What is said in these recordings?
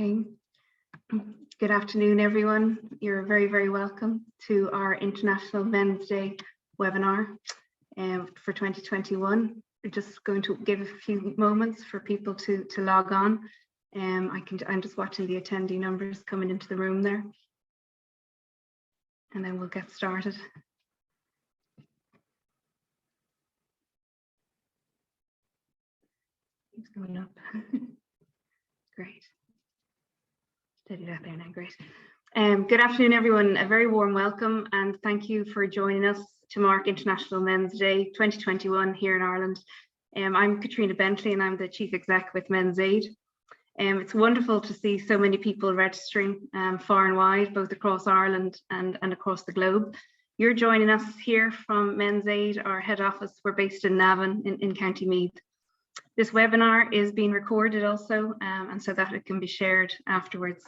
Okay. Good afternoon, everyone. You're very, very welcome to our International Men's Day webinar for 2021. We're just going to give a few moments for people to log on. I'm just watching the attendee numbers coming into the room there, and then we'll get started. It's going up. Great. Steady that there now, great. Good afternoon, everyone. A very warm welcome and thank you for joining us to mark International Men's Day 2021 here in Ireland. I'm Katrina Bentley and I'm the Chief Exec with Men's Aid. It's wonderful to see so many people registering far and wide, both across Ireland and across the globe. You're joining us here from Men's Aid, our head office. We're based in Navan in County Meath. This webinar is being recorded also, and so that it can be shared afterwards.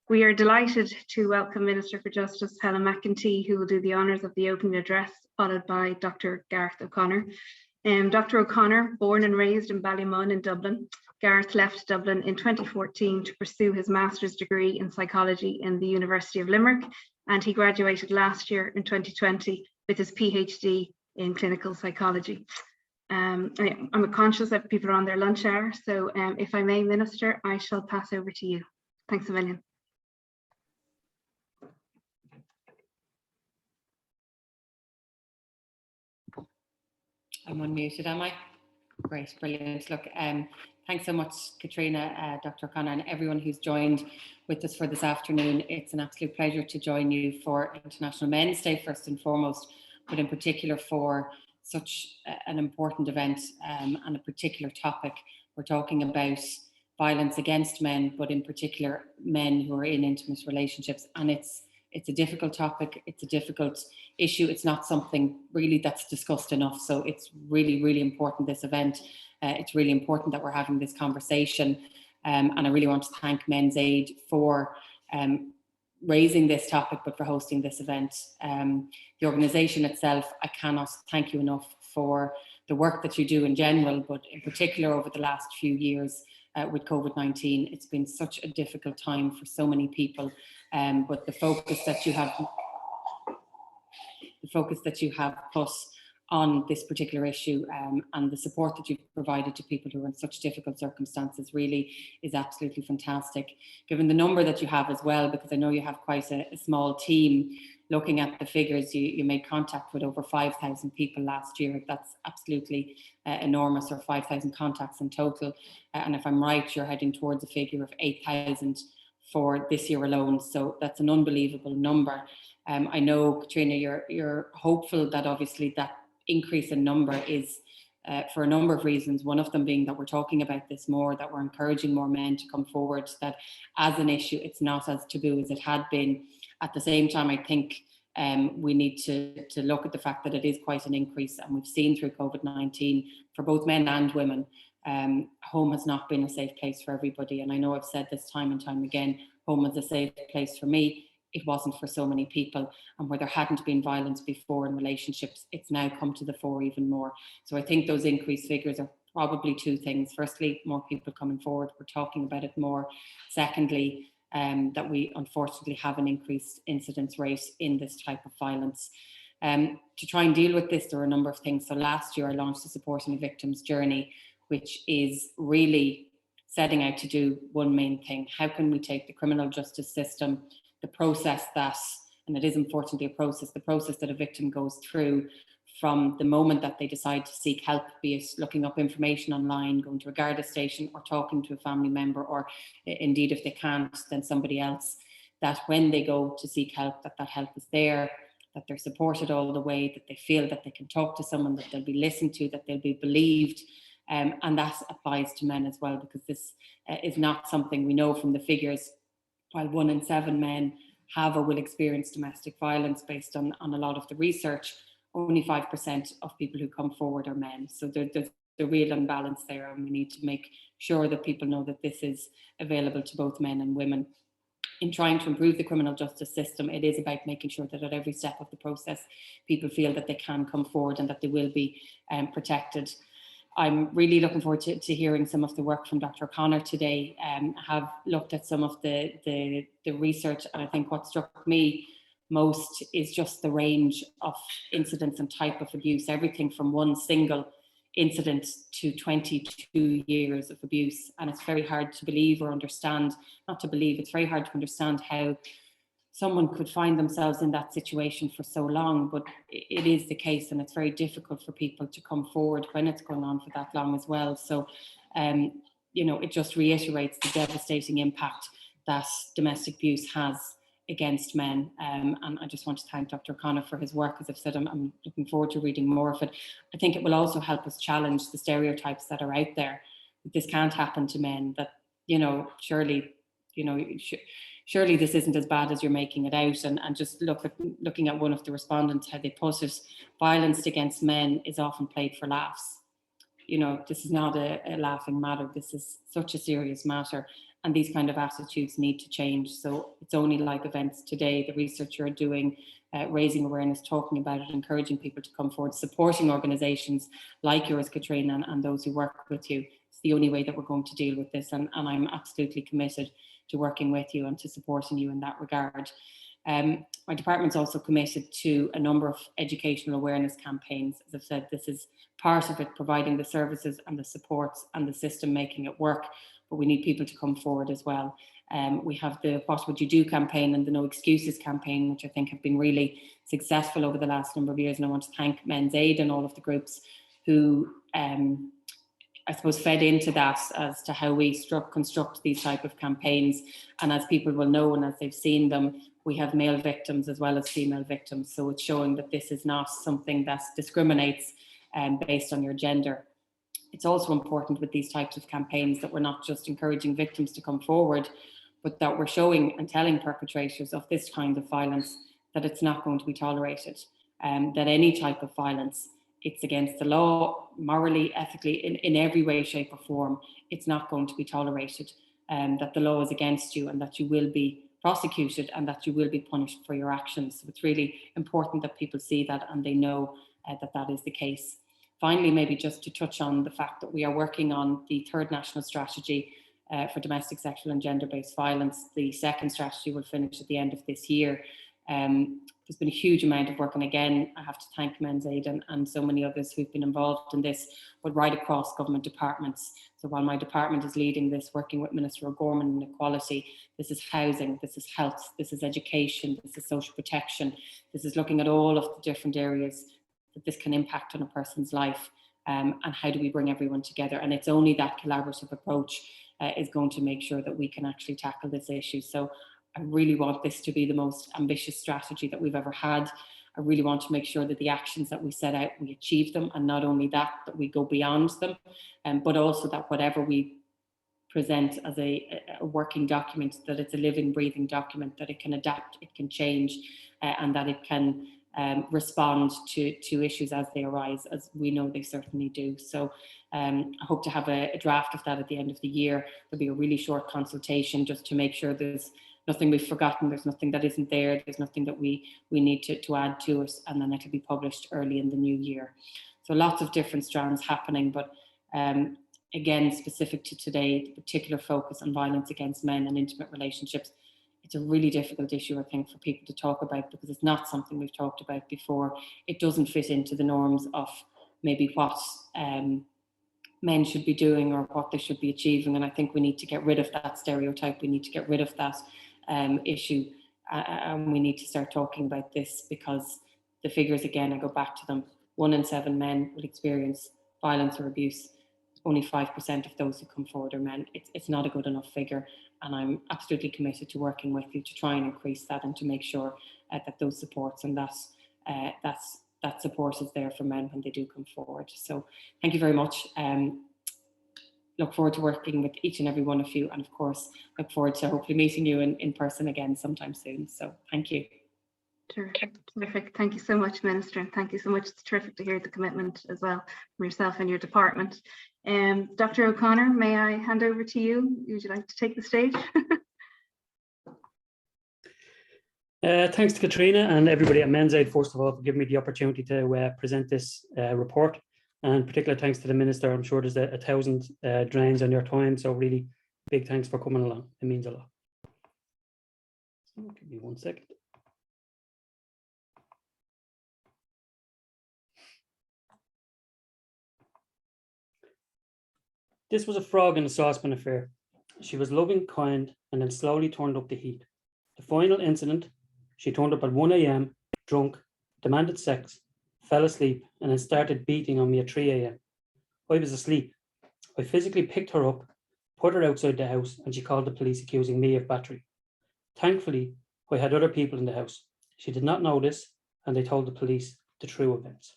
We are delighted to welcome Minister for Justice Helen McEntee, who will do the honours of the opening address, followed by Dr. Garrett O'Connor. Dr. O'Connor, born and raised in Ballymun in Dublin, Gareth left Dublin in 2014 to pursue his master's degree in psychology in the University of Limerick, and he graduated last year in 2020 with his PhD in clinical psychology. I'm conscious that people are on their lunch hour, so if I may, Minister, I shall pass over to you. Thanks a million. I'm unmuted, am I? Great, brilliant. Look, thanks so much, Katrina, Dr. O'Connor, and everyone who's joined with us for this afternoon. It's an absolute pleasure to join you for International Men's Day, first and foremost, but in particular for such an important event and a particular topic. We're talking about violence against men, but in particular men who are in intimate relationships. And it's a difficult topic, it's a difficult issue. It's not something really that's discussed enough. So it's really, really important, this event. It's really important that we're having this conversation. And I really want to thank Men's Aid for raising this topic, but for hosting this event. The organisation itself, I cannot thank you enough for the work that you do in general, but in particular over the last few years with COVID-19. It's been such a difficult time for so many people, but the focus that you have put on this particular issue and the support that you've provided to people who are in such difficult circumstances really is absolutely fantastic. Given the number that you have as well, because I know you have quite a small team, looking at the figures, you made contact with over 5,000 people last year. That's absolutely enormous, or 5,000 contacts in total. And if I'm right, you're heading towards a figure of 8,000 for this year alone. So that's an unbelievable number. I know, Katrina, you're hopeful that obviously that increase in number is for a number of reasons, one of them being that we're talking about this more, that we're encouraging more men to come forward, that as an issue it's not as taboo as it had been. At the same time, I think we need to look at the fact that it is quite an increase, and we've seen through COVID-19 for both men and women, home has not been a safe place for everybody. And I know I've said this time and time again, home is a safe place for me. It wasn't for so many people, and where there hadn't been violence before in relationships, it's now come to the fore even more. So I think those increased figures are probably two things. Firstly, more people coming forward, we're talking about it more. Secondly, that we unfortunately have an increased incidence rate in this type of violence. To try and deal with this, there are a number of things. So last year I launched the Supporting a Victim's Journey, which is really setting out to do one main thing. How can we take the criminal justice system, the process that, and it is unfortunately a process, the process that a victim goes through from the moment that they decide to seek help, be it looking up information online, going to a Garda station, or talking to a family member, or indeed if they can't, then somebody else, that when they go to seek help, that help is there, that they're supported all the way, that they feel that they can talk to someone, that they'll be listened to, that they'll be believed. And that applies to men as well, because this is not something we know from the figures. While 1 in 7 men have or will experience domestic violence based on a lot of the research, only 5% of people who come forward are men. So there's a real imbalance there, and we need to make sure that people know that this is available to both men and women. In trying to improve the criminal justice system, it is about making sure that at every step of the process, people feel that they can come forward and that they will be protected. I'm really looking forward to hearing some of the work from Dr. O'Connor today. Have looked at some of the research, and I think what struck me most is just the range of incidents and type of abuse, everything from one single incident to 22 years of abuse. And it's very hard to believe or understand, not to believe, it's very hard to understand how someone could find themselves in that situation for so long, but it is the case, and it's very difficult for people to come forward when it's going on for that long as well. So, you know, it just reiterates the devastating impact that domestic abuse has against men. And I just want to thank Dr. O'Connor for his work. As I've said, I'm looking forward to reading more of it. I think it will also help us challenge the stereotypes that are out there. That this can't happen to men, that, you know, surely, you know, surely this isn't as bad as you're making it out. And just looking at one of the respondents, how they put it, violence against men is often played for laughs. You know, this is not a laughing matter. This is such a serious matter. And these kind of attitudes need to change. So it's only like events today, the research you're doing, raising awareness, talking about it, encouraging people to come forward, supporting organisations like yours, Katrina, and those who work with you. It's the only way that we're going to deal with this. And I'm absolutely committed to working with you and to supporting you in that regard. My department's also committed to a number of educational awareness campaigns. As I've said, this is part of it, providing the services and the supports and the system making it work, but we need people to come forward as well. We have the What Would You Do campaign and the No Excuses campaign, which I think have been really successful over the last number of years. And I want to thank Men's Aid and all of the groups who I suppose fed into that as to how we construct these type of campaigns. And as people will know, and as they've seen them, we have male victims as well as female victims. So it's showing that this is not something that discriminates based on your gender. It's also important with these types of campaigns that we're not just encouraging victims to come forward, but that we're showing and telling perpetrators of this kind of violence that it's not going to be tolerated, that any type of violence, it's against the law, morally, ethically, in every way, shape or form, it's not going to be tolerated, that the law is against you and that you will be prosecuted and that you will be punished for your actions. So it's really important that people see that and they know that that is the case. Finally, maybe just to touch on the fact that we are working on the third national strategy for domestic, sexual and gender-based violence. The second strategy will finish at the end of this year. There's been a huge amount of work, and again, I have to thank Men's Aid and so many others who've been involved in this, but right across government departments. So while my department is leading this, working with Minister O'Gorman on equality, this is housing, this is health, this is education, this is social protection, this is looking at all of the different areas that this can impact on a person's life, and how do we bring everyone together. And it's only that collaborative approach is going to make sure that we can actually tackle this issue. So I really want this to be the most ambitious strategy that we've ever had. I really want to make sure that the actions that we set out, we achieve them, and not only that, that we go beyond them, but also that whatever we present as a working document, that it's a living, breathing document, that it can adapt, it can change, and that it can respond to issues as they arise, as we know they certainly do. So I hope to have a draft of that at the end of the year. There'll be a really short consultation just to make sure there's nothing we've forgotten, there's nothing that isn't there, there's nothing that we need to add to it, and then it'll be published early in the new year. So lots of different strands happening, but again, specific to today, the particular focus on violence against men and intimate relationships. It's a really difficult issue, I think, for people to talk about because it's not something we've talked about before. It doesn't fit into the norms of maybe what men should be doing or what they should be achieving. And I think we need to get rid of that stereotype. We need to get rid of that issue. And we need to start talking about this because the figures, again, I go back to them. 1 in 7 men will experience violence or abuse. Only 5% of those who come forward are men. It's not a good enough figure. And I'm absolutely committed to working with you to try and increase that and to make sure that those supports and that support is there for men when they do come forward. So thank you very much. Look forward to working with each and every one of you. And of course, look forward to hopefully meeting you in person again sometime soon. So thank you. Terrific. Thank you so much, Minister. And thank you so much. It's terrific to hear the commitment as well from yourself and your department. Dr. O'Connor, may I hand over to you? Would you like to take the stage? Thanks to Katrina and everybody at Men's Aid, first of all, for giving me the opportunity to present this report. And particular thanks to the Minister. I'm sure there's 1,000 drains on your time. So really big thanks for coming along. It means a lot. So give me 1 second. This was a frog in a saucepan affair. She was loving, kind, and then slowly turned up the heat. The final incident, she turned up at 1 a.m, drunk, demanded sex, fell asleep, and then started beating on me at 3 a.m. I was asleep. I physically picked her up, put her outside the house, and she called the police, accusing me of battery. Thankfully, I had other people in the house. She did not know this, and they told the police the true events.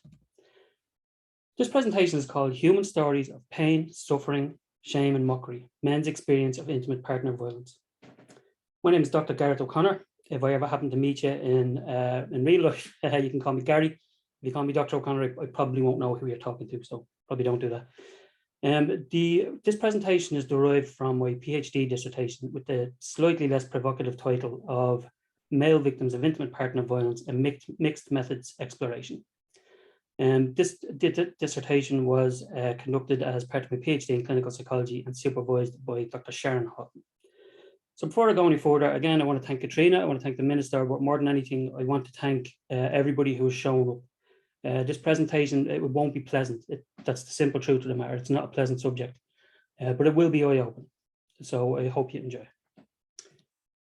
This presentation is called Human Stories of Pain, Suffering, Shame, and Mockery, Men's Experience of Intimate Partner Violence. My name is Dr. Garrett O'Connor. If I ever happen to meet you in real life, you can call me Gary. If you call me Dr. O'Connor, I probably won't know who you're talking to, so probably don't do that. This presentation is derived from my PhD dissertation with the slightly less provocative title of Male Victims of Intimate Partner Violence, a Mixed Methods Exploration. This dissertation was conducted as part of my PhD in clinical psychology and supervised by Dr. Sharon Houghton. So before I go any further, again, I want to thank Katrina, I want to thank the Minister, but more than anything, I want to thank everybody who has shown up. This presentation, it won't be pleasant. That's the simple truth of the matter. It's not a pleasant subject, but it will be eye-opening. So I hope you enjoy.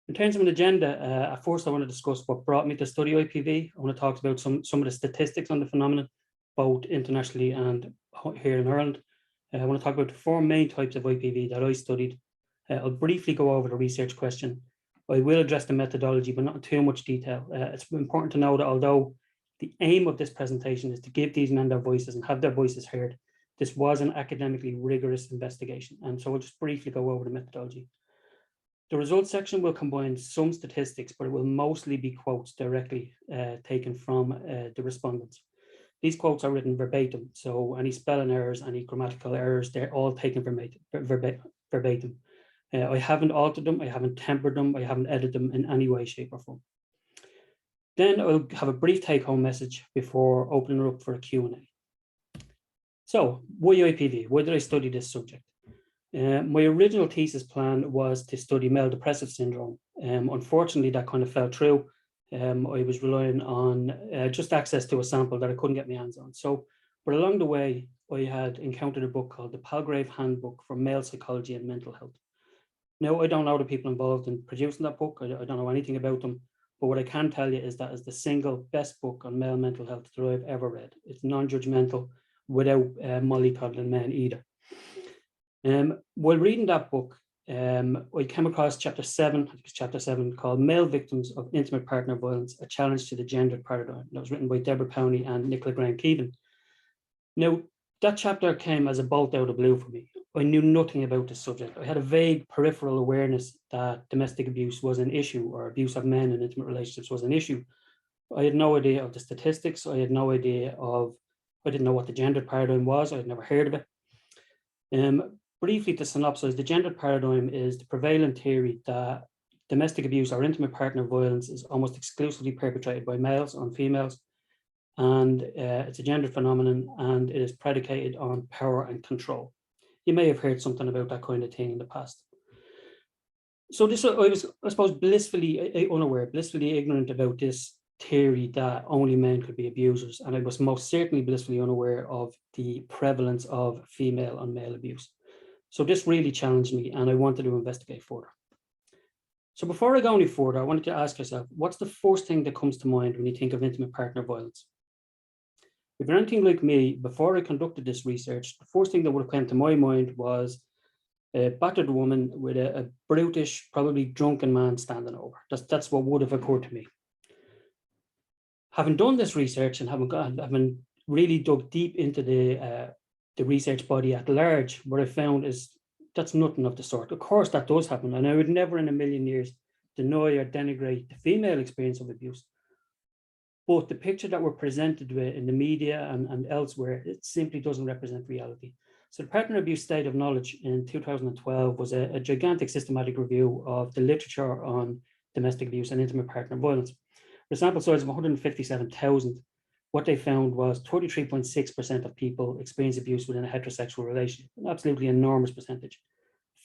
In terms of an agenda, at first I want to discuss what brought me to study IPV. I want to talk about some of the statistics on the phenomenon, both internationally and here in Ireland. I want to talk about the 4 main types of IPV that I studied. I'll briefly go over the research question. I will address the methodology, but not in too much detail. It's important to know that although the aim of this presentation is to give these men their voices and have their voices heard, this was an academically rigorous investigation. And so I'll just briefly go over the methodology. The results section will combine some statistics, but it will mostly be quotes directly taken from the respondents. These quotes are written verbatim, so any spelling errors, any grammatical errors, they're all taken verbatim. I haven't altered them, I haven't tempered them, I haven't edited them in any way, shape, or form. Then I'll have a brief take-home message before opening it up for a Q&A. So, why IPV? Why did I study this subject? My original thesis plan was to study male depressive syndrome. Unfortunately, that kind of fell through. I was relying on just access to a sample that I couldn't get my hands on. So, but along the way, I had encountered a book called the Palgrave Handbook for Male Psychology and Mental Health. Now, I don't know the people involved in producing that book. I don't know anything about them. But what I can tell you is that it's the single best book on male mental health that I've ever read. It's non-judgmental, without mollycoddling men either. While reading that book, I came across chapter 7, I think it's chapter 7, called Male Victims of Intimate Partner Violence, a Challenge to the Gendered Paradigm. That was written by Deborah Powney and Nicola Graham-Keevan. Now, that chapter came as a bolt out of the blue for me. I knew nothing about this subject. I had a vague peripheral awareness that domestic abuse was an issue, or abuse of men in intimate relationships was an issue. I had no idea of the statistics. I didn't know what the gendered paradigm was. I had never heard of it. Briefly to synopsize, the gendered paradigm is the prevailing theory that domestic abuse or intimate partner violence is almost exclusively perpetrated by males on females. And it's a gendered phenomenon, and it is predicated on power and control. You may have heard something about that kind of thing in the past. So this, I was, I suppose, blissfully unaware, blissfully ignorant about this theory that only men could be abusers. And I was most certainly blissfully unaware of the prevalence of female on male abuse. So this really challenged me, and I wanted to investigate further. So before I go any further, I wanted to ask yourself, what's the first thing that comes to mind when you think of intimate partner violence? If you're anything like me, before I conducted this research, the first thing that would have come to my mind was a battered woman with a brutish, probably drunken man standing over. That's what would have occurred to me. Having done this research and having really dug deep into the research body at large, what I found is that's nothing of the sort. Of course, that does happen, and I would never in a million years deny or denigrate the female experience of abuse. But the picture that we're presented with in the media and elsewhere, it simply doesn't represent reality. So the Partner Abuse State of Knowledge in 2012 was a gigantic systematic review of the literature on domestic abuse and intimate partner violence. The sample size of 157,000. what they found was 33.6% of people experience abuse within a heterosexual relationship, an absolutely enormous percentage.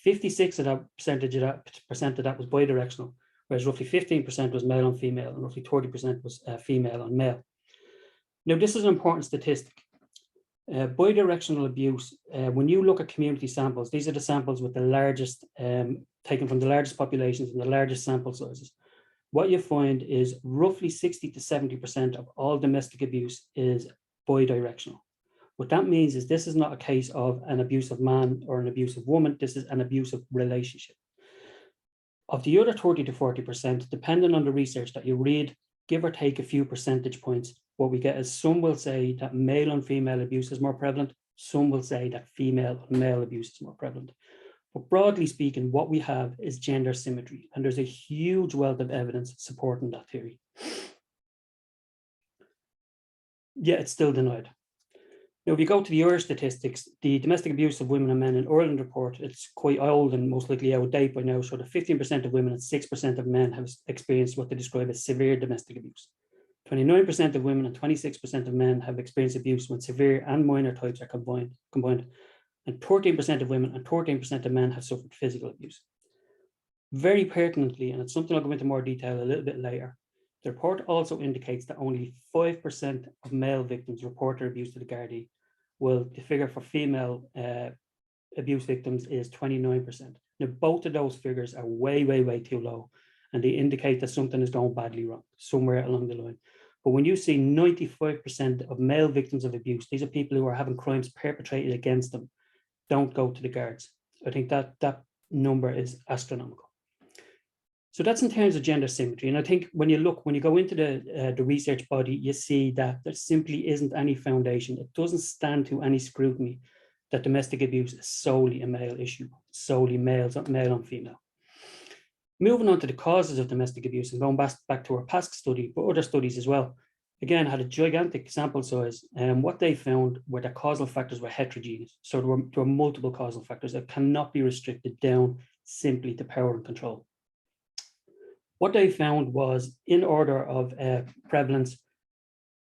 56% of that was bidirectional, whereas roughly 15% was male on female, and roughly 30% was female on male. Now, this is an important statistic. Bidirectional abuse, when you look at community samples, these are the samples with the largest, taken from the largest populations and the largest sample sizes. What you find is roughly 60 to 70% of all domestic abuse is bidirectional. What that means is this is not a case of an abusive man or an abusive woman, this is an abusive relationship. Of the other 30 to 40%, depending on the research that you read, give or take a few percentage points, what we get is some will say that male on female abuse is more prevalent, some will say that female on male abuse is more prevalent. But broadly speaking, what we have is gender symmetry, and there's a huge wealth of evidence supporting that theory. Yet it's still denied. Now, if you go to the Irish statistics, the domestic abuse of women and men in Ireland report, it's quite old and most likely out of date by now, so that 15% of women and 6% of men have experienced what they describe as severe domestic abuse. 29% of women and 26% of men have experienced abuse when severe and minor types are combined. And 13% of women and 13% of men have suffered physical abuse. Very pertinently, and it's something I'll go into more detail a little bit later, the report also indicates that only 5% of male victims report their abuse to the Gardaí, while the figure for female abuse victims is 29%. Now, both of those figures are way, way, way too low, and they indicate that something is going badly wrong somewhere along the line. But when you see 95% of male victims of abuse, these are people who are having crimes perpetrated against them, don't go to the guards. I think that number is astronomical. So that's in terms of gender symmetry. And I think when you go into the research body, you see that there simply isn't any foundation. It doesn't stand to any scrutiny that domestic abuse is solely a male issue, solely male on female. Moving on to the causes of domestic abuse and going back to our past study, but other studies as well, again, had a gigantic sample size, and what they found were that causal factors were heterogeneous. So there were multiple causal factors that cannot be restricted down simply to power and control. What they found was, in order of prevalence,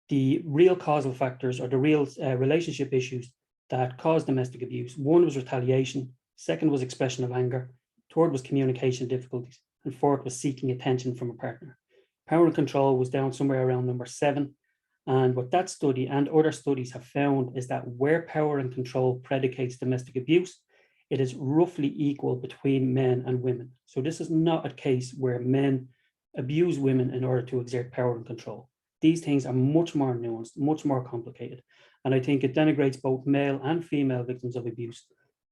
the real causal factors or the real relationship issues that caused domestic abuse. One was retaliation, second was expression of anger, third was communication difficulties, and fourth was seeking attention from a partner. Power and control was down somewhere around number 7. And what that study and other studies have found is that where power and control predicates domestic abuse, it is roughly equal between men and women. So this is not a case where men abuse women in order to exert power and control. These things are much more nuanced, much more complicated. And I think it denigrates both male and female victims of abuse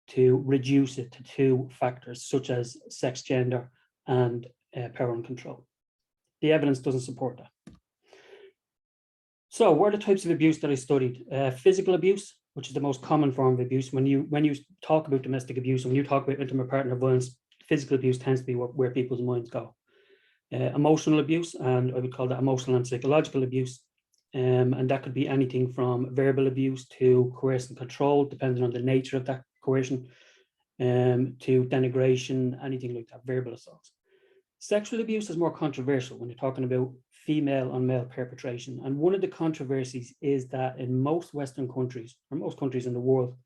to reduce it to 2 factors, such as sex, gender, and power and control. The evidence doesn't support that. So what are the types of abuse that I studied? Physical abuse, which is the most common form of abuse. When you talk about domestic abuse, when you talk about intimate partner violence, physical abuse tends to be where people's minds go. Emotional abuse, and I would call that emotional and psychological abuse. And that could be anything from verbal abuse to coercion and control, depending on the nature of that coercion, to denigration, anything like that, verbal assaults. Sexual abuse is more controversial when you're talking about female on male perpetration. And one of the controversies is that in most Western countries, or most countries in the world,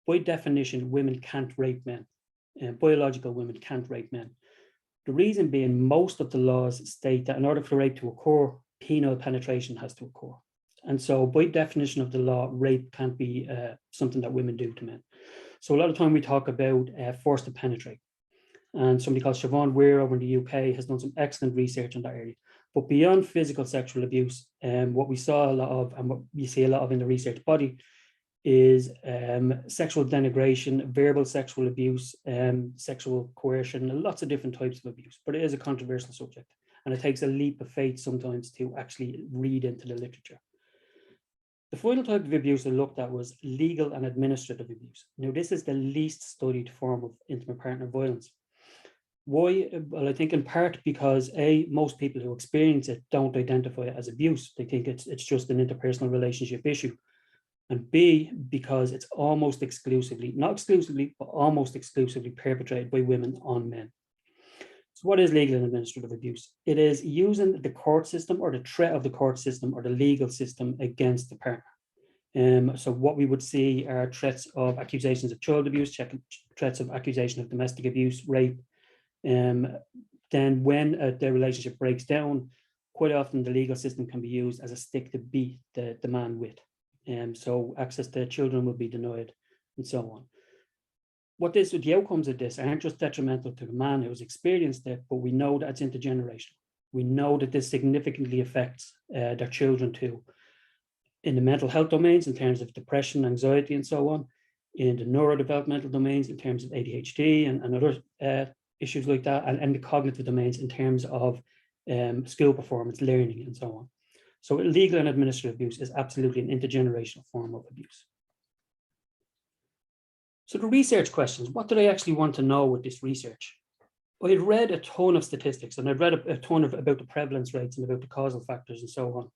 by definition, women can't rape men. Biological women can't rape men. The reason being, most of the laws state that in order for rape to occur, penile penetration has to occur. And so by definition of the law, rape can't be something that women do to men. So a lot of time we talk about force to penetrate. And somebody called Siobhan Weir over in the UK has done some excellent research in that area. But beyond physical sexual abuse, what we saw a lot of, and what we see a lot of in the research body, is sexual denigration, verbal sexual abuse, sexual coercion, lots of different types of abuse. But it is a controversial subject, and it takes a leap of faith sometimes to actually read into the literature. The final type of abuse I looked at was legal and administrative abuse. Now, this is the least studied form of intimate partner violence. Why? Well, I think in part because most people who experience it don't identify it as abuse. They think it's just an interpersonal relationship issue. And B, because it's almost exclusively, not exclusively, but almost exclusively perpetrated by women on men. So what is legal and administrative abuse? It is using the court system or the threat of the court system or the legal system against the partner. So what we would see are threats of accusations of child abuse, threats of accusation of domestic abuse, rape. Then when the relationship breaks down, quite often the legal system can be used as a stick to beat the man with. So access to children will be denied and so on. The outcomes of this aren't just detrimental to the man who's experienced it, but we know that it's intergenerational. We know that this significantly affects their children too, in the mental health domains in terms of depression, anxiety, and so on, in the neurodevelopmental domains in terms of ADHD and other issues like that, and the cognitive domains in terms of school performance, learning, and so on. So legal and administrative abuse is absolutely an intergenerational form of abuse. So the research questions, what did I actually want to know with this research? I had read a ton of statistics and I'd read a ton about the prevalence rates and about the causal factors and so on.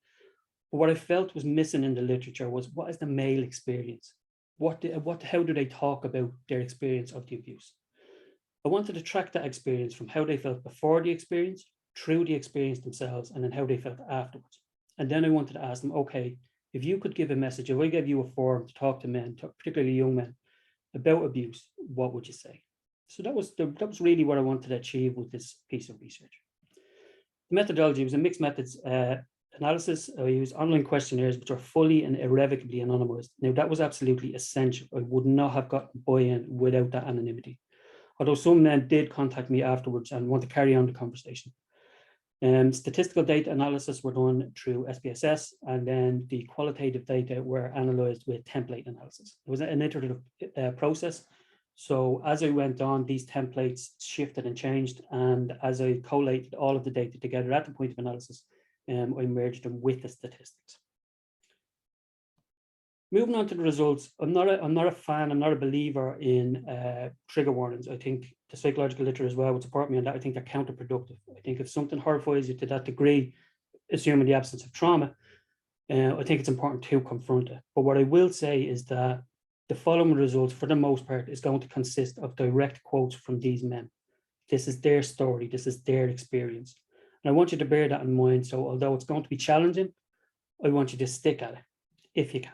But what I felt was missing in the literature was, what is the male experience? How do they talk about their experience of the abuse? I wanted to track that experience from how they felt before the experience, through the experience themselves, and then how they felt afterwards. And then I wanted to ask them, okay, if you could give a message, if I gave you a forum to talk to men, particularly young men, about abuse, what would you say? So that was really what I wanted to achieve with this piece of research. The methodology was a mixed methods analysis. I used online questionnaires which are fully and irrevocably anonymized. Now that was absolutely essential. I would not have gotten buy-in without that anonymity. Although some men did contact me afterwards and want to carry on the conversation. Statistical data analysis were done through SPSS, and then the qualitative data were analyzed with template analysis. It was an iterative process. So as I went on, these templates shifted and changed, and as I collated all of the data together at the point of analysis, I merged them with the statistics. Moving on to the results, I'm not a believer in trigger warnings. I think the psychological literature as well would support me on that. I think they're counterproductive. I think if something horrifies you to that degree, assuming the absence of trauma, I think it's important to confront it. But what I will say is that the following results, for the most part, is going to consist of direct quotes from these men. This is their story. This is their experience. And I want you to bear that in mind. So although it's going to be challenging, I want you to stick at it if you can.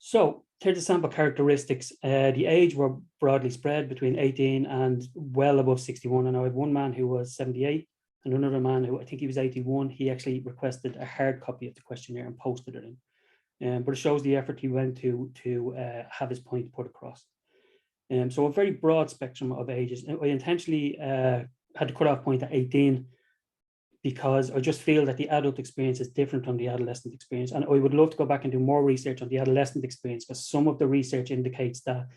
So, here's the sample characteristics. The age were broadly spread between 18 and well above 61. And I had one man who was 78 and another man who, I think he was 81. He actually requested a hard copy of the questionnaire and posted it in. But it shows the effort he went to have his point put across. So a very broad spectrum of ages. I intentionally had the cutoff point at 18 because I just feel that the adult experience is different from the adolescent experience. And I would love to go back and do more research on the adolescent experience, because some of the research indicates that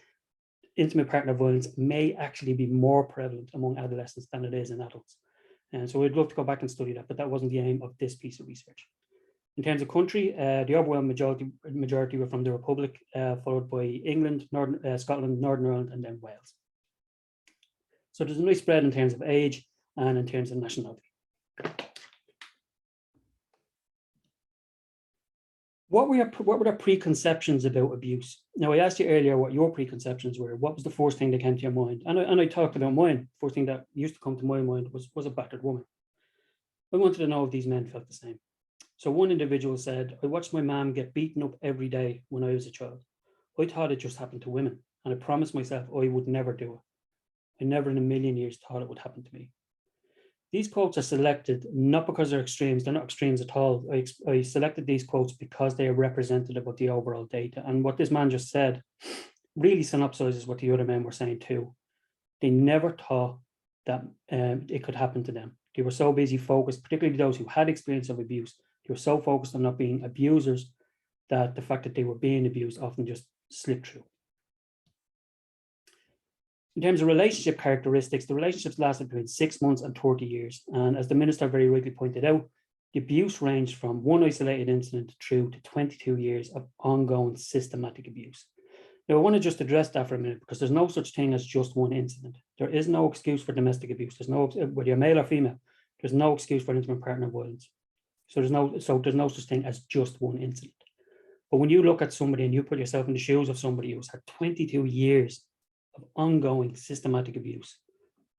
intimate partner violence may actually be more prevalent among adolescents than it is in adults. And so I'd love to go back and study that, but that wasn't the aim of this piece of research. In terms of country, the overwhelming majority were from the Republic, followed by England, Scotland, Northern Ireland, and then Wales. So there's a nice spread in terms of age and in terms of nationality. What were their preconceptions about abuse? Now, I asked you earlier what your preconceptions were. What was the first thing that came to your mind? And I talked about mine. First thing that used to come to my mind was a battered woman. I wanted to know if these men felt the same. So one individual said, I watched my mom get beaten up every day when I was a child. I thought it just happened to women, and I promised myself I would never do it. I never in a million years thought it would happen to me. These quotes are selected not because they're extremes, they're not extremes at all. I selected these quotes because they are representative of the overall data. And what this man just said really synopsizes what the other men were saying too. They never thought that it could happen to them. They were so busy focused, particularly those who had experience of abuse, they were so focused on not being abusers that the fact that they were being abused often just slipped through. In terms of relationship characteristics, the relationships lasted between 6 months and 30 years. And as the minister very rightly pointed out, the abuse ranged from one isolated incident through to 22 years of ongoing systematic abuse. Now, I want to just address that for a minute, because there's no such thing as just one incident. There is no excuse for domestic abuse. There's no, whether you're male or female, there's no excuse for intimate partner violence. So there's no such thing as just one incident. But when you look at somebody and you put yourself in the shoes of somebody who's had 22 years of ongoing systematic abuse,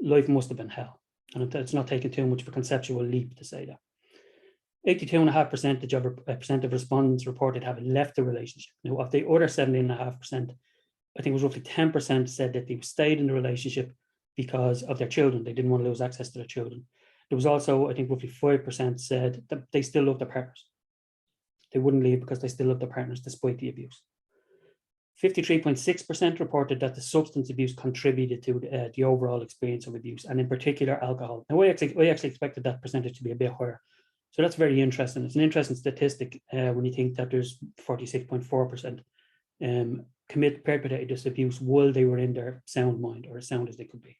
life must have been hell. And it's not taking too much of a conceptual leap to say that. 82.5% of respondents reported having left the relationship. Now, of the other 17.5%, I think it was roughly 10% said that they stayed in the relationship because of their children. They didn't want to lose access to their children. There was also, I think, roughly 5% said that they still love their partners. They wouldn't leave because they still love their partners despite the abuse. 53.6% reported that the substance abuse contributed to the overall experience of abuse, and in particular alcohol. Now, I actually expected that percentage to be a bit higher. So that's very interesting. It's an interesting statistic when you think that there's 46.4% perpetrated this abuse while they were in their sound mind, or as sound as they could be.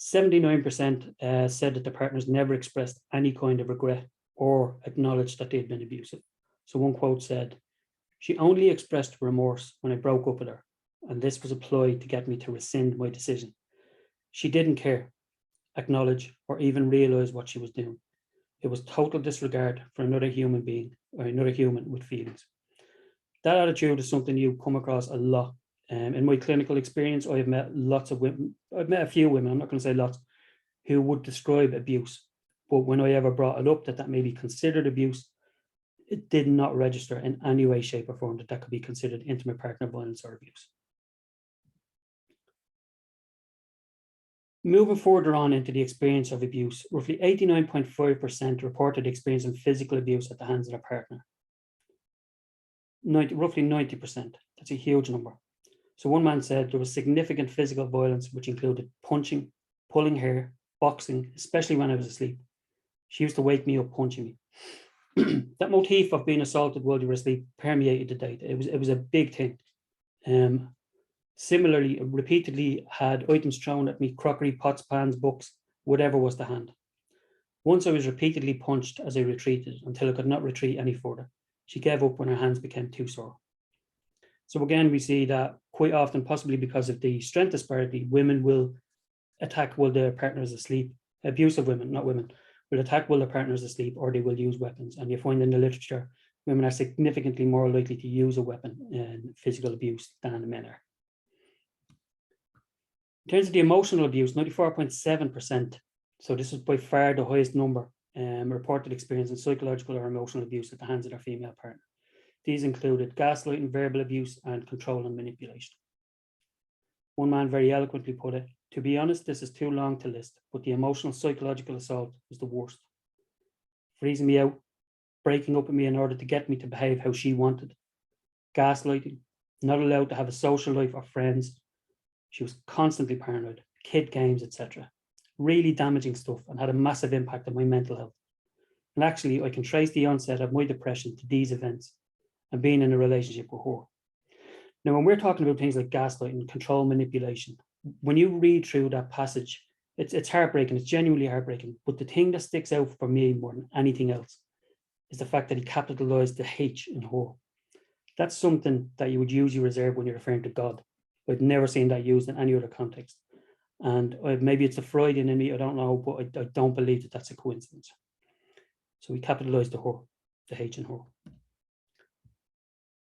79% said that the partners never expressed any kind of regret or acknowledged that they had been abusive. So one quote said, "She only expressed remorse when I broke up with her, and this was applied to get me to rescind my decision. She didn't care, acknowledge, or even realize what she was doing. It was total disregard for another human being or another human with feelings." That attitude is something you come across a lot. In my clinical experience, I have met lots of women. I've met a few women, I'm not going to say lots, who would describe abuse. But when I ever brought it up that may be considered abuse, it did not register in any way, shape, or form that could be considered intimate partner violence or abuse. Moving further on into the experience of abuse, roughly 89.5% reported experiencing physical abuse at the hands of their partner. Roughly 90%. That's a huge number. So one man said there was significant physical violence, which included punching, pulling hair, boxing, especially when I was asleep. She used to wake me up punching me. That motif of being assaulted while you were asleep permeated the day. It was a big thing. Similarly, repeatedly had items thrown at me, crockery, pots, pans, books, whatever was to hand. Once I was repeatedly punched as I retreated until I could not retreat any further. She gave up when her hands became too sore. So again, we see that quite often, possibly because of the strength disparity, women will attack while their partner is asleep. Abusive women, not women, will attack while their partner is asleep, or they will use weapons. And you find in the literature, women are significantly more likely to use a weapon in physical abuse than men are. In terms of the emotional abuse, 94.7%, so this is by far the highest number, reported experience in psychological or emotional abuse at the hands of their female partner. These included gaslighting, verbal abuse, and control and manipulation. One man very eloquently put it, "To be honest, this is too long to list, but the emotional psychological assault was the worst. Freezing me out, breaking up with me in order to get me to behave how she wanted, gaslighting, not allowed to have a social life or friends. She was constantly paranoid, kid games, etc. Really damaging stuff, and had a massive impact on my mental health. And actually, I can trace the onset of my depression to these events and being in a relationship with her." Now, when we're talking about things like gaslighting, control, manipulation, when you read through that passage, it's heartbreaking, it's genuinely heartbreaking. But the thing that sticks out for me more than anything else is the fact that he capitalized the H in her. That's something that you would usually reserve when you're referring to God. I've never seen that used in any other context. And maybe it's a Freudian in me, I don't know, but I don't believe that that's a coincidence. So we capitalized the H in her.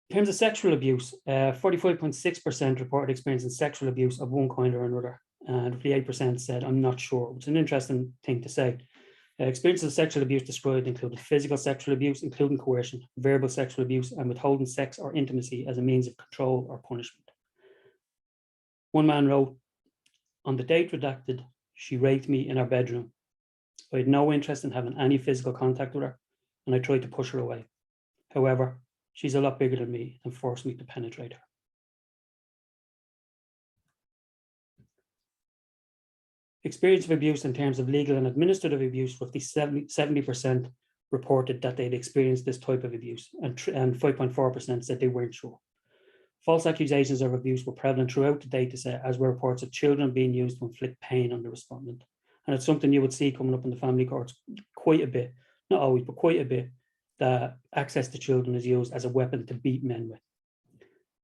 In terms of sexual abuse, 45.6% reported experiencing sexual abuse of one kind or another, and 58% said, "I'm not sure," which is an interesting thing to say. Experiences of sexual abuse described included physical sexual abuse, including coercion, verbal sexual abuse, and withholding sex or intimacy as a means of control or punishment. One man wrote, "On the date redacted, she raped me in her bedroom. I had no interest in having any physical contact with her, and I tried to push her away. However, she's a lot bigger than me and forced me to penetrate her." Experience of abuse in terms of legal and administrative abuse, roughly 70% reported that they'd experienced this type of abuse, and 5.4% said they weren't sure. False accusations of abuse were prevalent throughout the data set, as were reports of children being used to inflict pain on the respondent. And it's something you would see coming up in the family courts quite a bit, not always, but quite a bit, that access to children is used as a weapon to beat men with.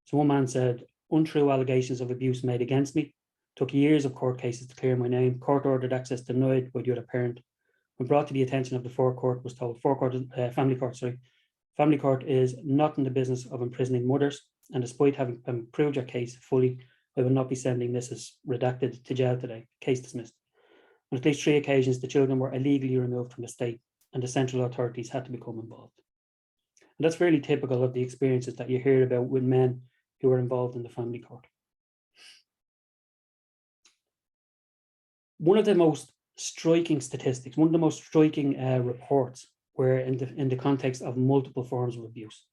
So one man said, "Untrue allegations of abuse made against me. Took years of court cases to clear my name. Court ordered access denied by the other parent. When brought to the attention of the forecourt, was told, family court is not in the business of imprisoning mothers, and despite having proved your case fully, I will not be sending Mrs. Redacted to jail today. Case dismissed." On at least 3 occasions, the children were illegally removed from the state and the central authorities had to become involved. And that's fairly typical of the experiences that you hear about with men who are involved in the family court. One of the most striking statistics, one of the most striking reports were in the context of multiple forms of abuse.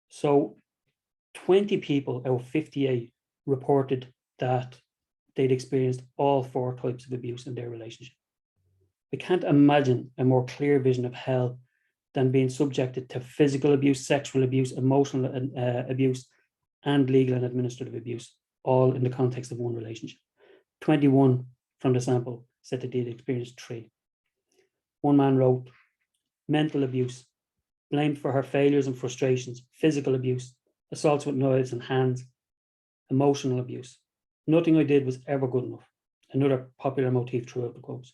So 20 people out of 58 reported that they'd experienced all 4 types of abuse in their relationship. I can't imagine a more clear vision of hell than being subjected to physical abuse, sexual abuse, emotional abuse, and legal and administrative abuse, all in the context of one relationship. 21 from the sample said that they'd experienced 3. One man wrote, mental abuse, blamed for her failures and frustrations, physical abuse, assaults with knives and hands, emotional abuse. Nothing I did was ever good enough. Another popular motif throughout the quotes.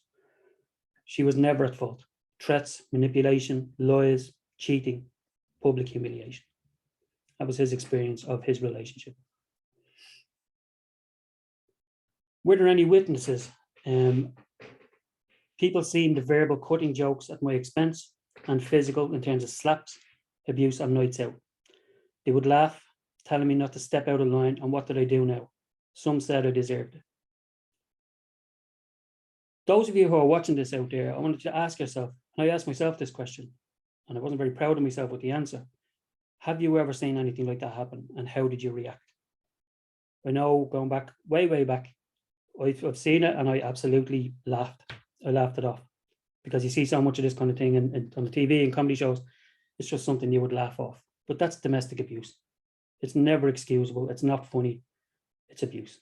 She was never at fault. Threats, manipulation, lies, cheating, public humiliation. That was his experience of his relationship. Were there any witnesses? People seen the verbal cutting jokes at my expense and physical in terms of slaps, abuse and nights out. They would laugh, telling me not to step out of line, and what did I do now? Some said I deserved it. Those of you who are watching this out there, I wanted to ask yourself, and I asked myself this question, and I wasn't very proud of myself with the answer. Have you ever seen anything like that happen, and how did you react? I know, going back, way back, I've seen it and I absolutely laughed. I laughed it off because you see so much of this kind of thing on the TV and comedy shows. It's just something you would laugh off. But that's domestic abuse. It's never excusable. It's not funny. It's abuse.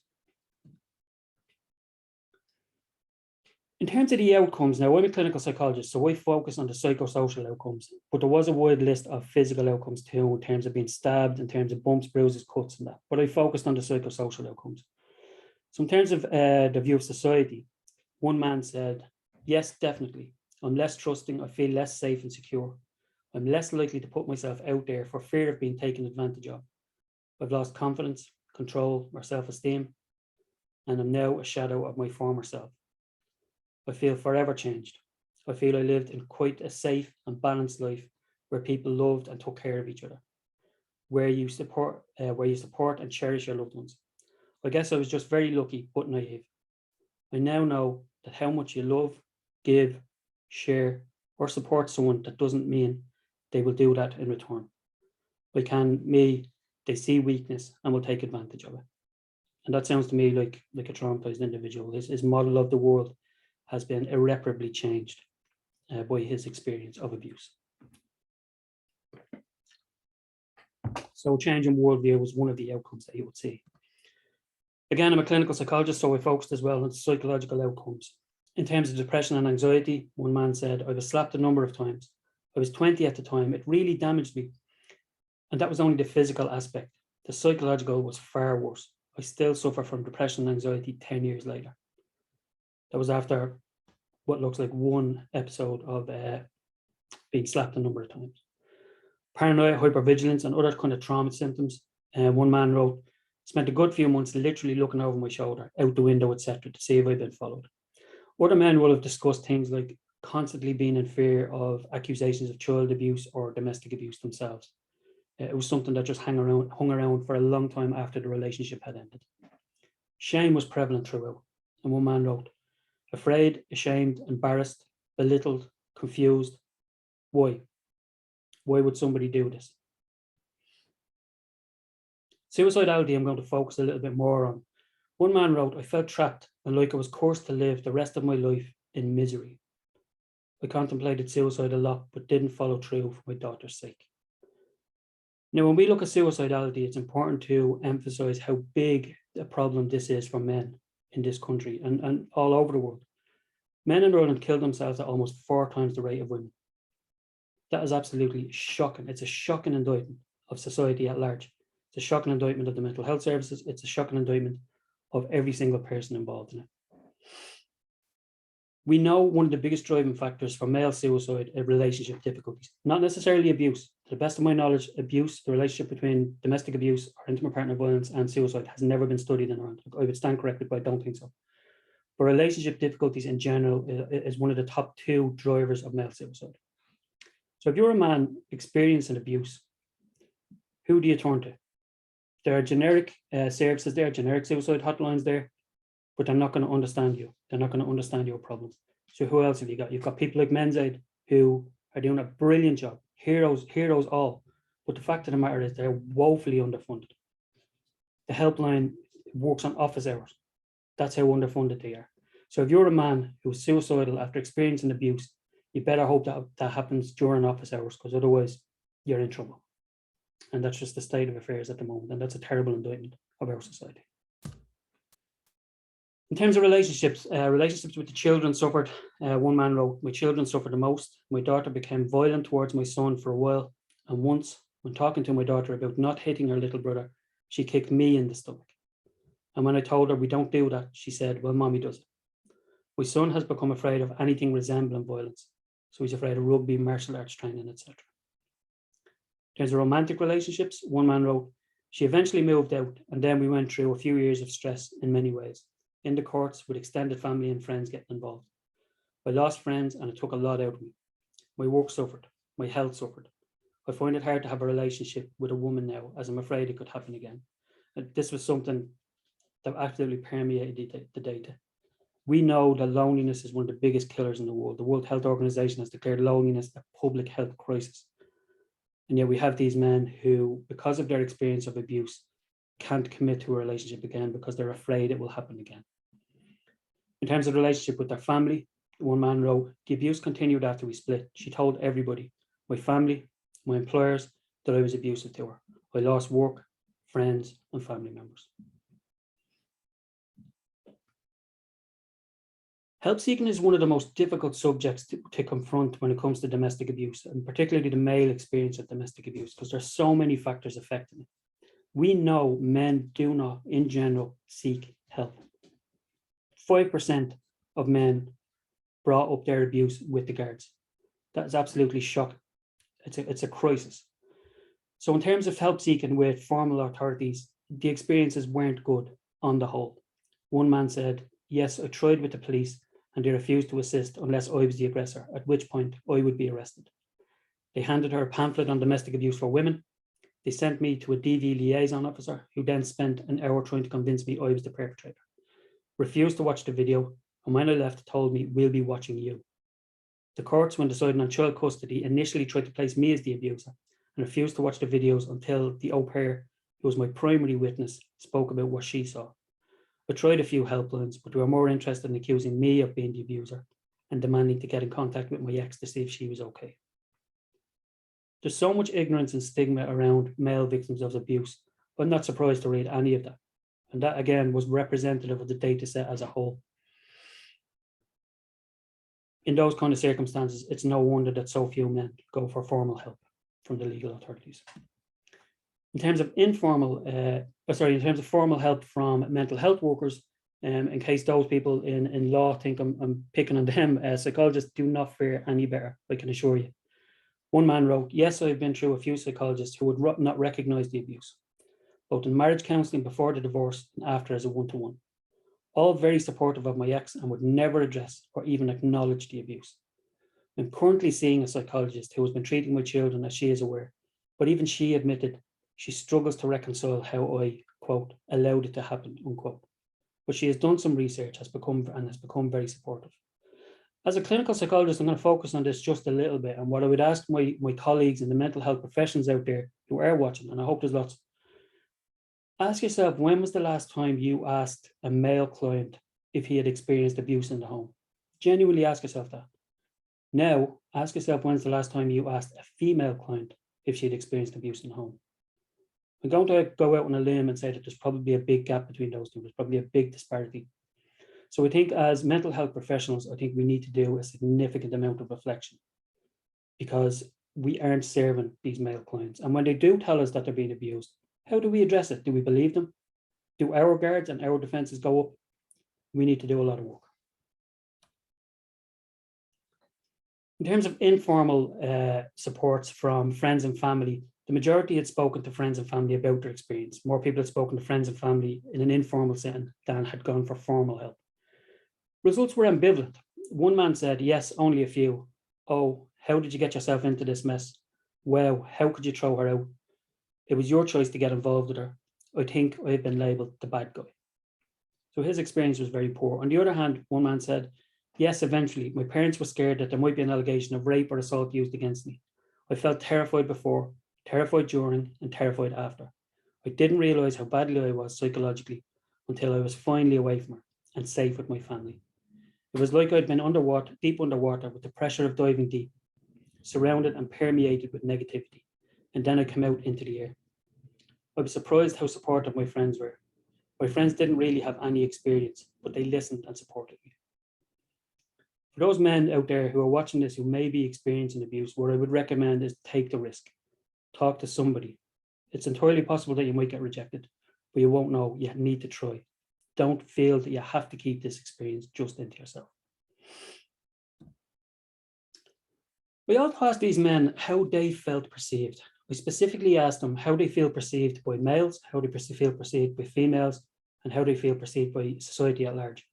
In terms of the outcomes, now I'm a clinical psychologist, so I focus on the psychosocial outcomes, but there was a wide list of physical outcomes too, in terms of being stabbed, in terms of bumps, bruises, cuts and that, but I focused on the psychosocial outcomes. So in terms of the view of society, one man said, yes, definitely. I'm less trusting. I feel less safe and secure. I'm less likely to put myself out there for fear of being taken advantage of. I've lost confidence, control, or self-esteem, and I'm now a shadow of my former self. I feel forever changed. I feel I lived in quite a safe and balanced life where people loved and took care of each other, where you support and cherish your loved ones. I guess I was just very lucky but naive. I now know that how much you love, give, share, or support someone, that doesn't mean they will do that in return. They see weakness and will take advantage of it. And that sounds to me like a traumatized individual. His model of the world has been irreparably changed by his experience of abuse. So changing worldview was one of the outcomes that you would see. Again, I'm a clinical psychologist, so I focused as well on psychological outcomes. In terms of depression and anxiety, one man said, I was slapped a number of times. I was 20 at the time. It really damaged me. And that was only the physical aspect. The psychological was far worse. I still suffer from depression and anxiety 10 years later. That was after what looks like one episode of being slapped a number of times. Paranoia, hypervigilance, and other kind of trauma symptoms. One man wrote, spent a good few months literally looking over my shoulder, out the window, etc., to see if I'd been followed. Other men will have discussed things like constantly being in fear of accusations of child abuse or domestic abuse themselves. It was something that just hung around for a long time after the relationship had ended. Shame was prevalent throughout. And one man wrote, afraid, ashamed, embarrassed, belittled, confused. Why? Why would somebody do this? Suicidality, I'm going to focus a little bit more on. One man wrote, I felt trapped and like I was cursed to live the rest of my life in misery. I contemplated suicide a lot, but didn't follow through for my daughter's sake. Now, when we look at suicidality, it's important to emphasize how big a problem this is for men in this country and all over the world. Men in Ireland kill themselves at almost 4 times the rate of women. That is absolutely shocking. It's a shocking indictment of society at large. It's a shocking indictment of the mental health services. It's a shocking indictment of every single person involved in it. We know one of the biggest driving factors for male suicide are relationship difficulties, not necessarily abuse. To the best of my knowledge, abuse, the relationship between domestic abuse or intimate partner violence and suicide has never been studied in Ireland. I would stand corrected, but I don't think so. but relationship difficulties in general is one of the top 2 drivers of male suicide. So if you're a man experiencing abuse, who do you turn to? There are generic services there, generic suicide hotlines there, but they're not going to understand you. They're not going to understand your problem. So who else have you got? You've got people like Men's Aid who are doing a brilliant job, heroes all. But the fact of the matter is they're woefully underfunded. The helpline works on office hours. That's how underfunded they are. So if you're a man who's suicidal after experiencing abuse, you better hope that that happens during office hours, because otherwise you're in trouble. And that's just the state of affairs at the moment. And that's a terrible indictment of our society. In terms of relationships, relationships with the children suffered. One man wrote, "My children suffered the most. My daughter became violent towards my son for a while. And once, when talking to my daughter about not hitting her little brother, she kicked me in the stomach. And when I told her we don't do that, she said, well, mommy does it. My son has become afraid of anything resembling violence. So he's afraid of rugby, martial arts training, etc. In terms of romantic relationships, one man wrote, she eventually moved out, and then we went through a few years of stress in many ways. In the courts, with extended family and friends getting involved. I lost friends and it took a lot out of me. My work suffered. My health suffered. I find it hard to have a relationship with a woman now, as I'm afraid it could happen again." And this was something that absolutely permeated the data. We know that loneliness is one of the biggest killers in the world. The World Health Organization has declared loneliness a public health crisis. And yet we have these men who, because of their experience of abuse, can't commit to a relationship again because they're afraid it will happen again. In terms of relationship with their family, one man wrote, "The abuse continued after we split. She told everybody, my family, my employers, that I was abusive to her. I lost work, friends, and family members." Help seeking is one of the most difficult subjects to confront when it comes to domestic abuse, and particularly the male experience of domestic abuse, because there's so many factors affecting it. We know men do not, in general, seek help. 5% of men brought up their abuse with the guards. That is absolutely shocking. It's a crisis. So in terms of help seeking with formal authorities, the experiences weren't good on the whole. One man said, "Yes, I tried with the police and they refused to assist unless I was the aggressor, at which point I would be arrested. They handed her a pamphlet on domestic abuse for women. They sent me to a DV liaison officer who then spent an hour trying to convince me I was the perpetrator. Refused to watch the video, and when I left told me, we'll be watching you. The courts, when deciding on child custody, initially tried to place me as the abuser and refused to watch the videos until the au pair, who was my primary witness, spoke about what she saw. I tried a few helplines, but they were more interested in accusing me of being the abuser and demanding to get in contact with my ex to see if she was okay." There's so much ignorance and stigma around male victims of abuse. I'm not surprised to read any of that. And that, again, was representative of the data set as a whole. In those kind of circumstances, it's no wonder that so few men go for formal help from the legal authorities. In terms of formal help from mental health workers, in case those people in law think I'm picking on them, psychologists do not fare any better, I can assure you. One man wrote, "Yes, I've been through a few psychologists who would not recognize the abuse, both in marriage counselling before the divorce and after as a one-to-one. All very supportive of my ex and would never address or even acknowledge the abuse. I'm currently seeing a psychologist who has been treating my children as she is aware, but even she admitted she struggles to reconcile how I, quote, allowed it to happen, unquote. But she has done some research has become very supportive." As a clinical psychologist, I'm going to focus on this just a little bit. And what I would ask my colleagues in the mental health professions out there who are watching, and I hope there's lots, ask yourself, when was the last time you asked a male client if he had experienced abuse in the home? Genuinely ask yourself that. Now, ask yourself, when's the last time you asked a female client if she had experienced abuse in the home? I'm going to go out on a limb and say that there's probably a big gap between those two. There's probably a big disparity. So I think as mental health professionals, I think we need to do a significant amount of reflection, because we aren't serving these male clients. And when they do tell us that they're being abused, how do we address it? Do we believe them? Do our guards and our defenses go up? We need to do a lot of work. In terms of informal supports from friends and family, the majority had spoken to friends and family about their experience. More people had spoken to friends and family in an informal setting than had gone for formal help. Results were ambivalent. One man said, yes, only a few. Oh, how did you get yourself into this mess? Wow, how could you throw her out? It was your choice to get involved with her. I think I've been labelled the bad guy. So his experience was very poor. On the other hand, one man said, yes, eventually, my parents were scared that there might be an allegation of rape or assault used against me. I felt terrified before, terrified during, and terrified after. I didn't realise how badly I was psychologically until I was finally away from her and safe with my family. It was like I'd been underwater, deep underwater with the pressure of diving deep, surrounded and permeated with negativity. And then I came out into the air. I was surprised how supportive my friends were. My friends didn't really have any experience, but they listened and supported me. For those men out there who are watching this who may be experiencing abuse, what I would recommend is take the risk. Talk to somebody. It's entirely possible that you might get rejected, but you won't know. You need to try. Don't feel that you have to keep this experience just into yourself. We also asked these men how they felt perceived. We specifically asked them how they feel perceived by males, how they feel perceived by females, and how they feel perceived by society at large.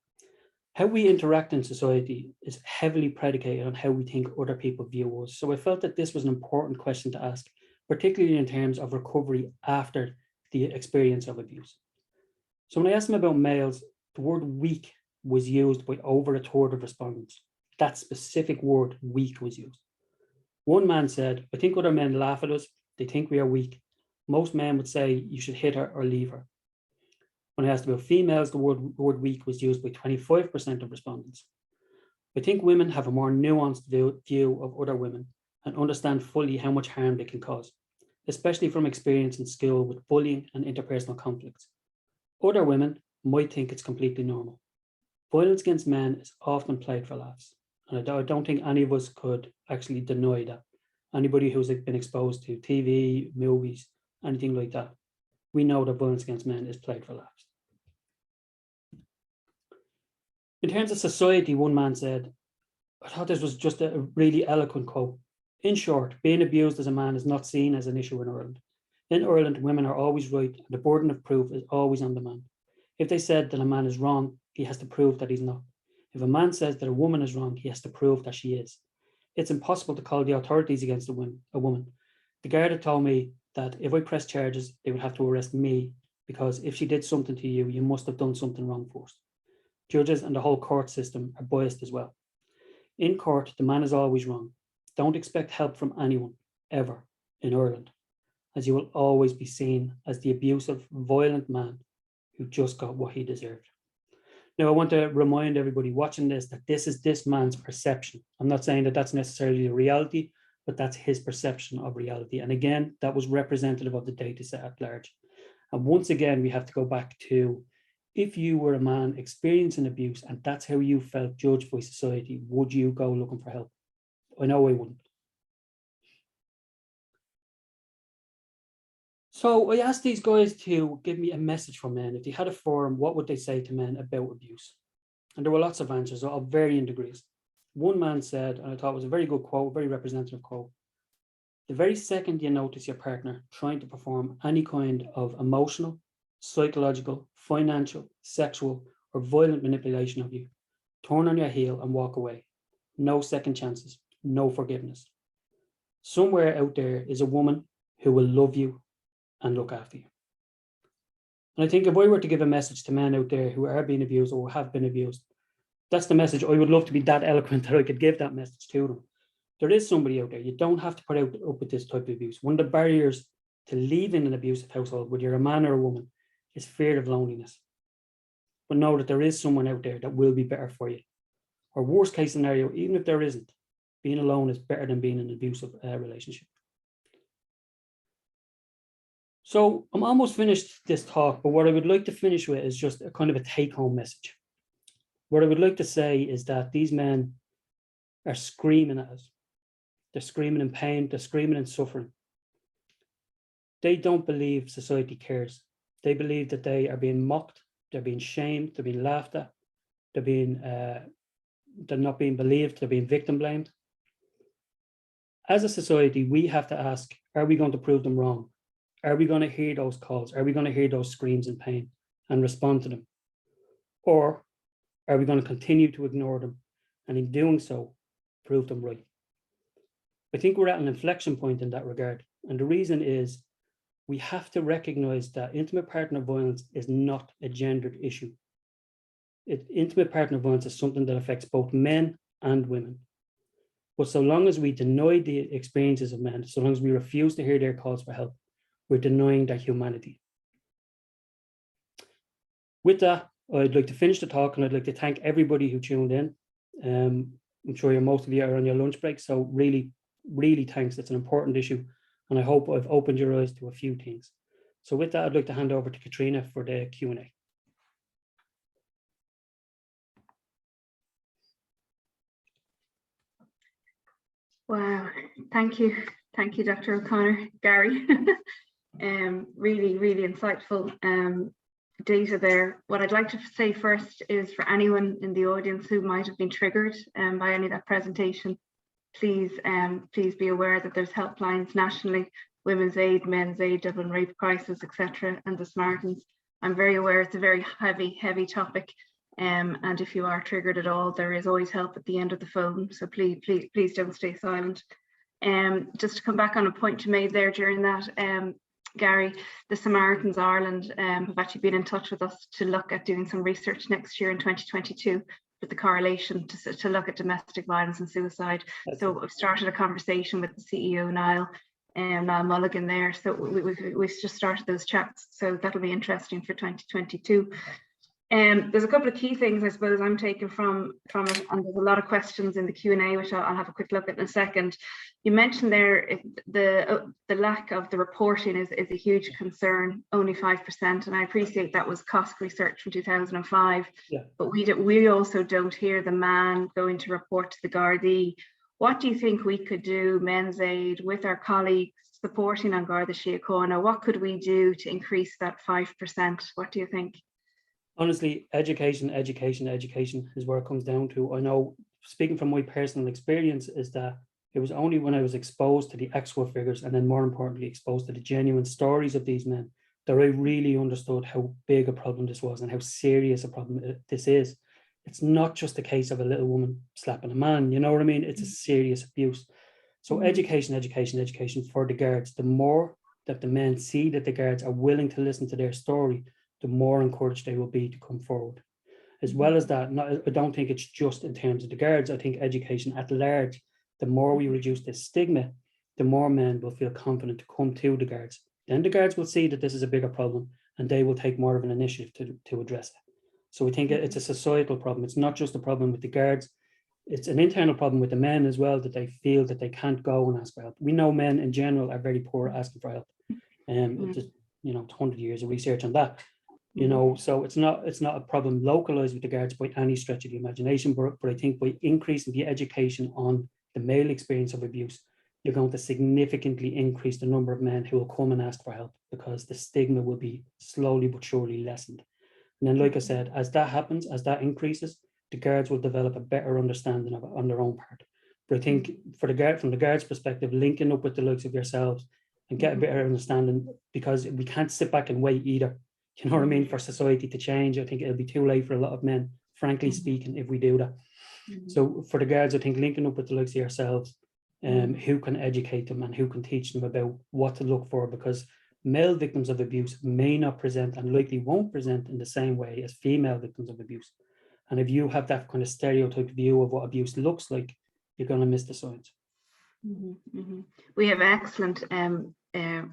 How we interact in society is heavily predicated on how we think other people view us. So I felt that this was an important question to ask, particularly in terms of recovery after the experience of abuse. So when I asked them about males, the word weak was used by over a third of respondents. That specific word, weak, was used. One man said, I think other men laugh at us. They think we are weak. Most men would say you should hit her or leave her. When I asked about females, the word weak was used by 25% of respondents. I think women have a more nuanced view of other women and understand fully how much harm they can cause, especially from experience in school with bullying and interpersonal conflicts. Other women might think it's completely normal. Violence against men is often played for laughs. And I don't think any of us could actually deny that. Anybody who's been exposed to TV, movies, anything like that, we know that violence against men is played for laughs. In terms of society, one man said, I thought this was just a really eloquent quote. In short, being abused as a man is not seen as an issue in Ireland. In Ireland, women are always right, and the burden of proof is always on the man. If they said that a man is wrong, he has to prove that he's not. If a man says that a woman is wrong, he has to prove that she is. It's impossible to call the authorities against a woman. The Garda told me that if I press charges, they would have to arrest me because if she did something to you, you must have done something wrong first. Judges and the whole court system are biased as well. In court, the man is always wrong. Don't expect help from anyone, ever, in Ireland, as you will always be seen as the abusive, violent man who just got what he deserved. Now, I want to remind everybody watching this that this is this man's perception. I'm not saying that that's necessarily the reality, but that's his perception of reality. And again, that was representative of the data set at large. And once again, we have to go back to, if you were a man experiencing abuse and that's how you felt judged by society, would you go looking for help? I know I wouldn't. So I asked these guys to give me a message for men. If they had a forum, what would they say to men about abuse? And there were lots of answers of varying degrees. One man said, and I thought it was a very good quote, very representative quote, the very second you notice your partner trying to perform any kind of emotional, psychological, financial, sexual, or violent manipulation of you, turn on your heel and walk away. No second chances, no forgiveness. Somewhere out there is a woman who will love you and look after you. And I think if I were to give a message to men out there who are being abused or have been abused, that's the message. I would love to be that eloquent that I could give that message to them. There is somebody out there. You don't have to put up with this type of abuse. One of the barriers to leaving an abusive household, whether you're a man or a woman, is fear of loneliness. But know that there is someone out there that will be better for you. Or worst case scenario, even if there isn't, being alone is better than being in an abusive relationship. So I'm almost finished this talk, but what I would like to finish with is just a kind of a take-home message. What I would like to say is that these men are screaming at us. They're screaming in pain, they're screaming in suffering. They don't believe society cares. They believe that they are being mocked, they're being shamed, they're being laughed at, they're not being believed, they're being victim blamed. As a society, we have to ask, are we going to prove them wrong? Are we going to hear those calls? Are we going to hear those screams in pain and respond to them? Or are we going to continue to ignore them and in doing so, prove them right? I think we're at an inflection point in that regard. And the reason is we have to recognize that intimate partner violence is not a gendered issue. Intimate partner violence is something that affects both men and women. But so long as we deny the experiences of men, so long as we refuse to hear their calls for help, we're denying their humanity. With that, I'd like to finish the talk, and I'd like to thank everybody who tuned in. I'm sure most of you are on your lunch break, so really, really thanks. It's an important issue, and I hope I've opened your eyes to a few things. So with that, I'd like to hand over to Katrina for the Q&A. Wow, thank you, Dr. O'Connor, Gary. Really, really insightful data there. What I'd like to say first is for anyone in the audience who might have been triggered by any of that presentation, please be aware that there's helplines nationally, Women's Aid, Men's Aid, Dublin Rape Crisis, etc., and the Samaritans. I'm very aware it's a very heavy topic. And if you are triggered at all, there is always help at the end of the phone. So please don't stay silent. Just to come back on a point you made there during that, Gary, the Samaritans Ireland have actually been in touch with us to look at doing some research next year in 2022 with the correlation to look at domestic violence and suicide. So I've started a conversation with the CEO, Niall Mulligan there. So we've just started those chats. So that'll be interesting for 2022. There's a couple of key things I suppose I'm taking from it, and there's a lot of questions in the Q&A, which I'll have a quick look at in a second. You mentioned there the lack of the reporting is a huge concern, only 5%, and I appreciate that was COSC research from 2005. Yeah. But we also don't hear the man going to report to the Gardaí. What do you think we could do, Men's Aid, with our colleagues supporting on Garda Síochána? What could we do to increase that 5%? What do you think? Honestly, education is where it comes down to. I know, speaking from my personal experience, is that it was only when I was exposed to the actual figures, and then more importantly, exposed to the genuine stories of these men, that I really understood how big a problem this was and how serious a problem this is. It's not just a case of a little woman slapping a man, you know what I mean? It's a serious abuse. So education for the guards. The more that the men see that the guards are willing to listen to their story, the more encouraged they will be to come forward. As well as that, I don't think it's just in terms of the guards. I think education at large, the more we reduce this stigma, the more men will feel confident to come to the guards. Then the guards will see that this is a bigger problem, and they will take more of an initiative to address it. So we think it's a societal problem. It's not just a problem with the guards. It's an internal problem with the men as well, that they feel that they can't go and ask for help. We know men in general are very poor at asking for help. Just, 100 years of research on that. So it's not a problem localized with the guards by any stretch of the imagination, but I think by increasing the education on the male experience of abuse, you're going to significantly increase the number of men who will come and ask for help, because the stigma will be slowly but surely lessened. And then, like I said, as that happens, as that increases, the guards will develop a better understanding of it on their own part. But I think from the guards' perspective, linking up with the likes of yourselves and get a better understanding, because we can't sit back and wait either. You know what I mean? For society to change, I think it'll be too late for a lot of men, frankly speaking, if we do that. So for the guards, I think linking up with the likes of yourselves, who can educate them and who can teach them about what to look for, because male victims of abuse may not present, and likely won't present, in the same way as female victims of abuse. And if you have that kind of stereotyped view of what abuse looks like, you're going to miss the signs. We have excellent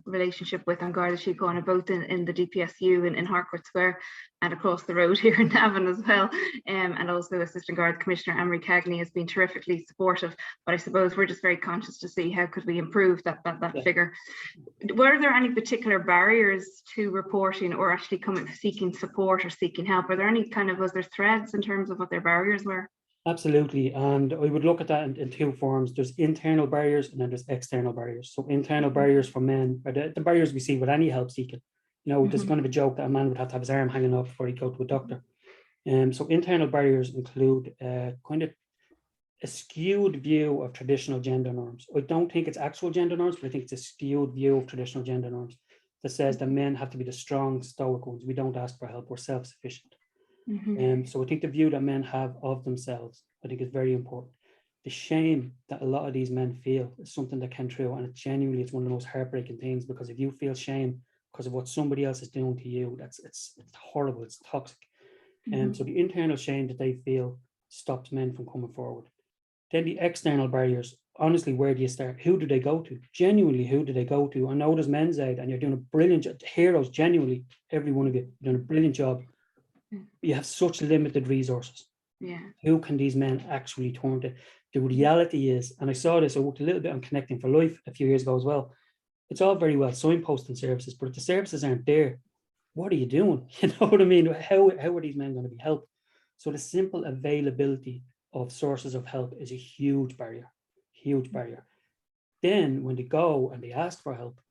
relationship with Garda Síochána, both in the DPSU in Harcourt Square and across the road here in Navan as well, and also Assistant Guard Commissioner Emery Cagney has been terrifically supportive. But I suppose we're just very conscious to see how could we improve that figure. Were there any particular barriers to reporting or actually seeking support or seeking help? Are there any was there threads in terms of what their barriers were? Absolutely, and I would look at that in two forms. There's internal barriers and then there's external barriers. So internal barriers for men are the barriers we see with any help seeking. There's kind of a joke that a man would have to have his arm hanging up before he'd go to a doctor. So internal barriers include kind of a skewed view of traditional gender norms. I don't think it's actual gender norms, but I think it's a skewed view of traditional gender norms that says that men have to be the strong, stoic ones. We don't ask for help, we're self-sufficient. So I think the view that men have of themselves, I think is very important. The shame that a lot of these men feel is something that came through, and it's one of the most heartbreaking things, because if you feel shame because of what somebody else is doing to you, it's horrible, it's toxic. So the internal shame that they feel stops men from coming forward. Then the external barriers, honestly, where do you start? Who do they go to? Genuinely, who do they go to? I know there's Men's Aid, and you're doing a brilliant job. Heroes, genuinely, every one of you, you're doing a brilliant job. You have such limited resources. Yeah. Who can these men actually turn to? The reality is, and I saw this, I worked a little bit on Connecting for Life a few years ago as well. It's all very well signposting services, but if the services aren't there, what are you doing? You know what I mean? How are these men going to be helped? So the simple availability of sources of help is a huge barrier, huge barrier. Then when they go and they ask for help,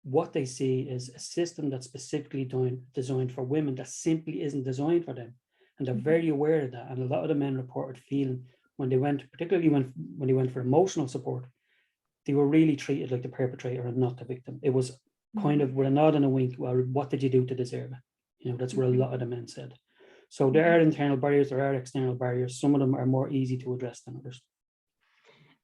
what they see is a system that's specifically designed for women that simply isn't designed for them. And they're very aware of that. And a lot of the men reported feeling when they went, particularly when they went for emotional support, they were really treated like the perpetrator and not the victim. It was kind of with a nod and a wink, well, what did you do to deserve it? You know, that's what a lot of the men said. So there are internal barriers, there are external barriers. Some of them are more easy to address than others.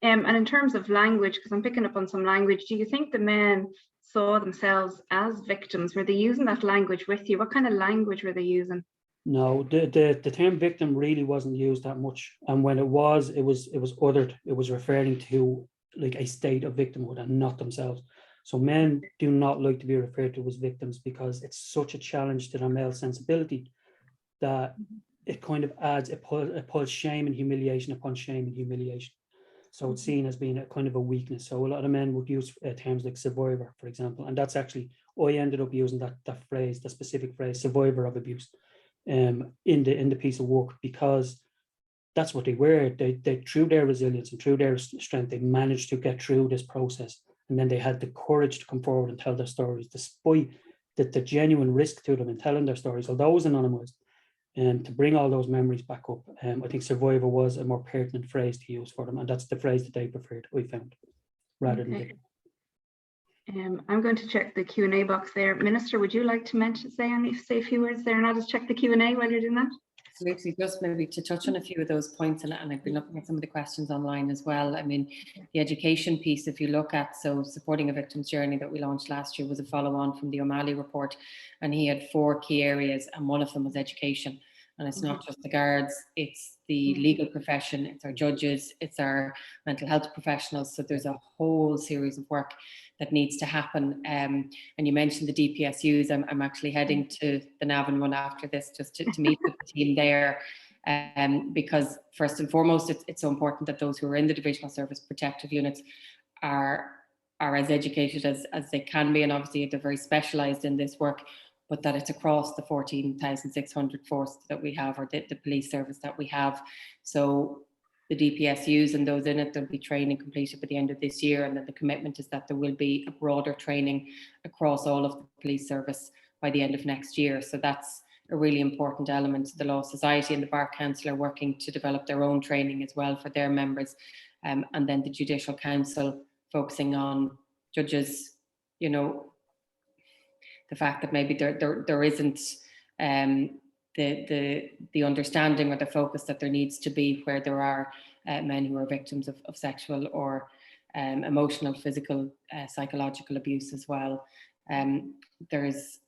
And in terms of language, because I'm picking up on some language, do you think the men saw themselves as victims? Were they using that language with you? What kind of language were they using? No, the term victim really wasn't used that much. And when it was othered. It was referring to like a state of victimhood and not themselves. So men do not like to be referred to as victims because it's such a challenge to their male sensibility that it kind of adds, it pulls shame and humiliation upon shame and humiliation. So it's seen as being a kind of a weakness. So a lot of men would use terms like survivor, for example. And that's actually, I ended up using that phrase, the specific phrase, survivor of abuse, in the piece of work, because that's what they were. They through their resilience and through their strength, they managed to get through this process. And then they had the courage to come forward and tell their stories, despite the genuine risk to them in telling their stories, although it was anonymized. And to bring all those memories back up, I think survivor was a more pertinent phrase to use for them, and that's the phrase that they preferred, I found, rather than victim. I'm going to check the Q&A box there. Minister, would you like to say a few words there, and I'll just check the Q&A while you're doing that? Absolutely, just maybe to touch on a few of those points, and I've been looking at some of the questions online as well. I mean, the education piece, if you look at, so supporting a victim's journey that we launched last year was a follow-on from the O'Malley report, and he had 4 key areas, and one of them was education. And it's not just the guards, it's the legal profession, it's our judges, it's our mental health professionals. So there's a whole series of work that needs to happen. And you mentioned the DPSUs. I'm actually heading to the Navan one after this, just to meet with the team there. Because first and foremost, it's so important that those who are in the Divisional Service Protective Units are as educated as they can be. And obviously they're very specialised in this work, but that it's across the 14,600 force that we have, or the police service that we have. So the DPSUs and those in it, there'll be training completed by the end of this year, and then the commitment is that there will be a broader training across all of the police service by the end of next year. So that's a really important element. The Law Society and the Bar Council are working to develop their own training as well for their members, and then the Judicial Council focusing on judges, you know, the fact that maybe there isn't the understanding or the focus that there needs to be where there are men who are victims of sexual or emotional, physical, psychological abuse as well. There's,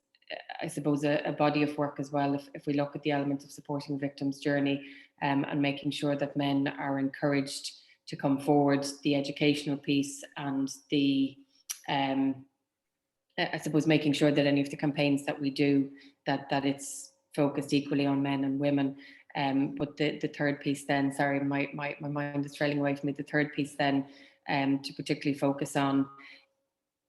I suppose, a body of work as well, if we look at the elements of supporting victims' journey, and making sure that men are encouraged to come forward, the educational piece, and the I suppose making sure that any of the campaigns that we do, that it's focused equally on men and women. But the third piece then, sorry, my mind is trailing away from me. The third piece then, to particularly focus on,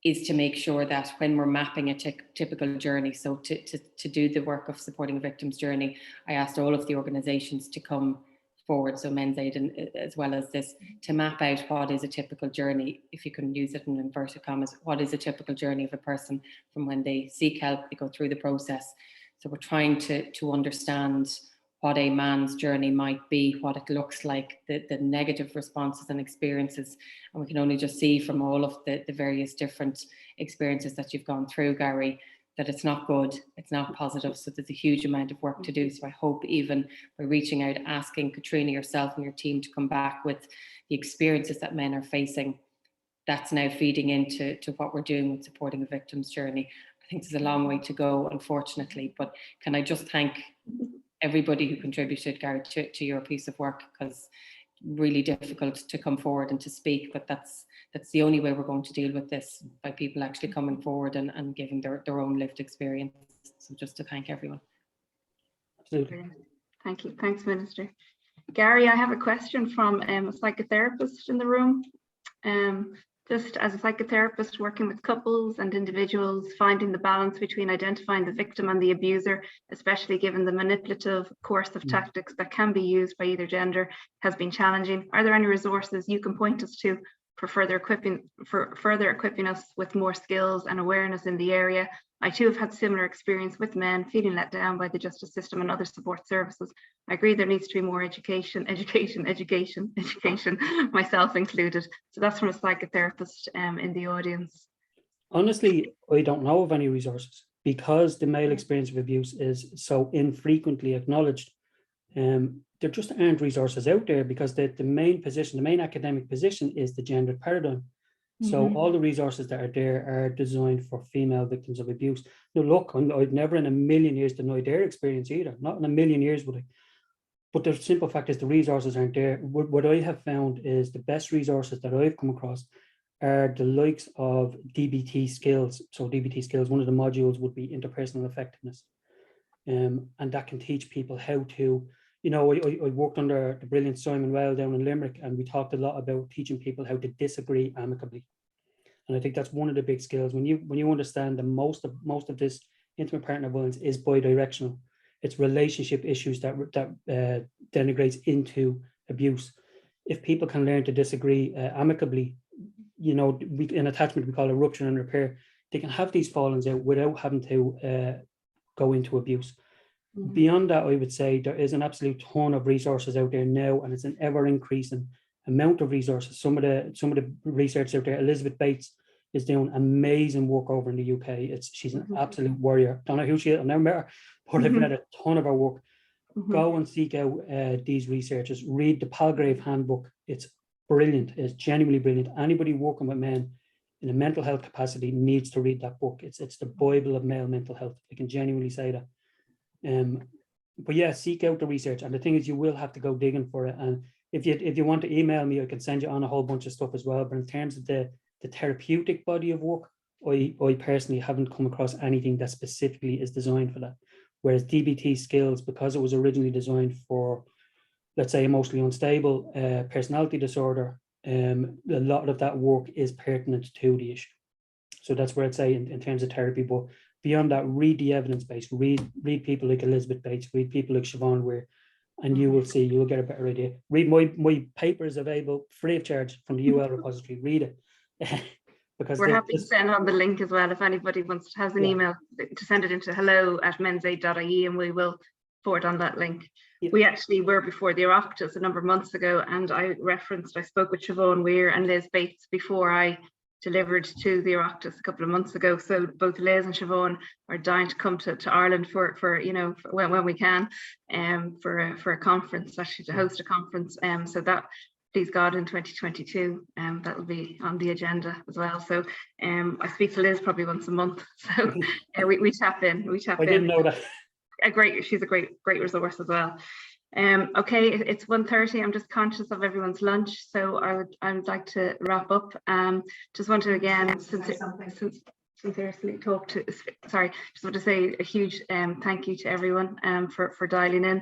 is to make sure that when we're mapping a typical journey, so to do the work of supporting a victim's journey, I asked all of the organisations to come forward, so Men's Aid and as well as this, to map out what is a typical journey, if you can use it in inverted commas, what is a typical journey of a person from when they seek help, they go through the process. So we're trying to understand what a man's journey might be, what it looks like, the negative responses and experiences. And we can only just see from all of the various different experiences that you've gone through, Gary, that it's not good, it's not positive. So there's a huge amount of work to do. So I hope even by reaching out, asking Katrina, yourself and your team to come back with the experiences that men are facing, that's now feeding into what we're doing with supporting a victim's journey. I think there's a long way to go, unfortunately, but can I just thank everybody who contributed, Garrett, to your piece of work, because really difficult to come forward and to speak, but that's the only way we're going to deal with this, by people actually coming forward and giving their own lived experience. So just to thank everyone. Absolutely. Brilliant. Thank you. Thanks, Minister. Gary, I have a question from a psychotherapist in the room. Just as a psychotherapist working with couples and individuals, finding the balance between identifying the victim and the abuser, especially given the manipulative, coercive tactics that can be used by either gender, has been challenging. Are there any resources you can point us to for further equipping us with more skills and awareness in the area? I too have had similar experience with men feeling let down by the justice system and other support services. I agree there needs to be more education, myself included. So that's from a psychotherapist in the audience. Honestly, I don't know of any resources, because the male experience of abuse is so infrequently acknowledged. There just aren't resources out there, because the main academic position is the gendered paradigm. So all the resources that are there are designed for female victims of abuse. Now, look, I'd never in a million years deny their experience either. Not in a million years would I. But the simple fact is the resources aren't there. What I have found is the best resources that I've come across are the likes of DBT skills. So DBT skills, one of the modules would be interpersonal effectiveness. And that can teach people how to, I worked under the brilliant Simon Weil down in Limerick, and we talked a lot about teaching people how to disagree amicably. And I think that's one of the big skills. When you understand that most of this intimate partner violence is bidirectional, it's relationship issues that denigrates into abuse. If people can learn to disagree amicably, in attachment we call it rupture and repair, they can have these fallings out without having to go into abuse. Beyond that, I would say there is an absolute ton of resources out there now, and it's an ever increasing amount of resources. Some of the research out there, Elizabeth Bates is doing amazing work over in the UK. She's an absolute warrior. Don't know who she is, I've never met her, but I've read a ton of her work. Go and seek out these researchers. Read the Palgrave Handbook. It's brilliant. It's genuinely brilliant. Anybody working with men in a mental health capacity needs to read that book. It's the Bible of male mental health. I can genuinely say that. But yeah, seek out the research. And the thing is, you will have to go digging for it. And if you want to email me, I can send you on a whole bunch of stuff as well. But in terms of the therapeutic body of work, I personally haven't come across anything that specifically is designed for that. Whereas DBT skills, because it was originally designed for, let's say, emotionally unstable personality disorder, a lot of that work is pertinent to the issue. So that's where I'd say in terms of therapy. But beyond that, read the evidence base. Read people like Elizabeth Bates. Read people like Siobhan Weir, and you will see. You will get a better idea. Read my paper is available free of charge from the UL repository. Read it. Because we're happy to send on the link as well if anybody wants to have an email to send it into hello@mensaid.ie, and we will forward on that link. We actually were before the Oireachtas a number of months ago, and I spoke with Siobhan Weir and Liz Bates before I delivered to the Oireachtas a couple of months ago. So both Liz and Siobhan are dying to come to Ireland for when we can, for a conference, actually to host a conference. So that, please God, in 2022, that will be on the agenda as well. So I speak to Liz probably once a month. So we tap in. I didn't know that. She's a great resource as well. Okay, it's 1:30. I'm just conscious of everyone's lunch, so I'd like to wrap up. Just want to again sincerely just want to say a huge thank you to everyone for dialing in.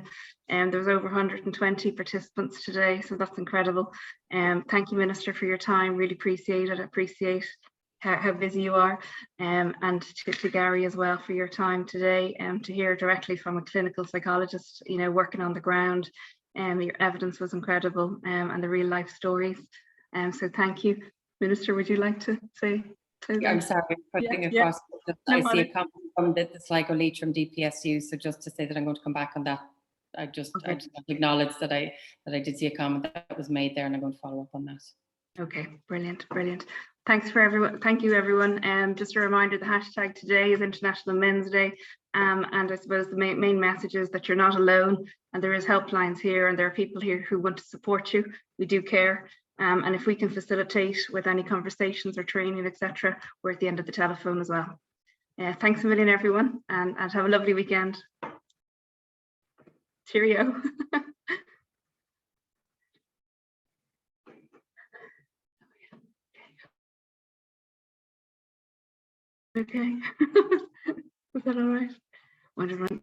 There was over 120 participants today, so that's incredible. Thank you, Minister, for your time. Really appreciate it. Appreciate how busy you are, and to Gary as well for your time today, to hear directly from a clinical psychologist, working on the ground. Your evidence was incredible, and the real life stories. So thank you. Minister, would you like to say? I'm sorry, putting across. I see a comment from the Sligo lead from DPSU, so just to say that I'm going to come back on that. I just want to acknowledge that I did see a comment that was made there, and I'm going to follow up on that. Okay, brilliant. Thanks for everyone. Thank you, everyone. Just a reminder, the hashtag today is International Men's Day. And I suppose the main message is that you're not alone, and there is helplines here, and there are people here who want to support you. We do care. And if we can facilitate with any conversations or training, etc., we're at the end of the telephone as well. Thanks a million, everyone, and have a lovely weekend. Cheerio. Okay. Is that all right? Wonderful.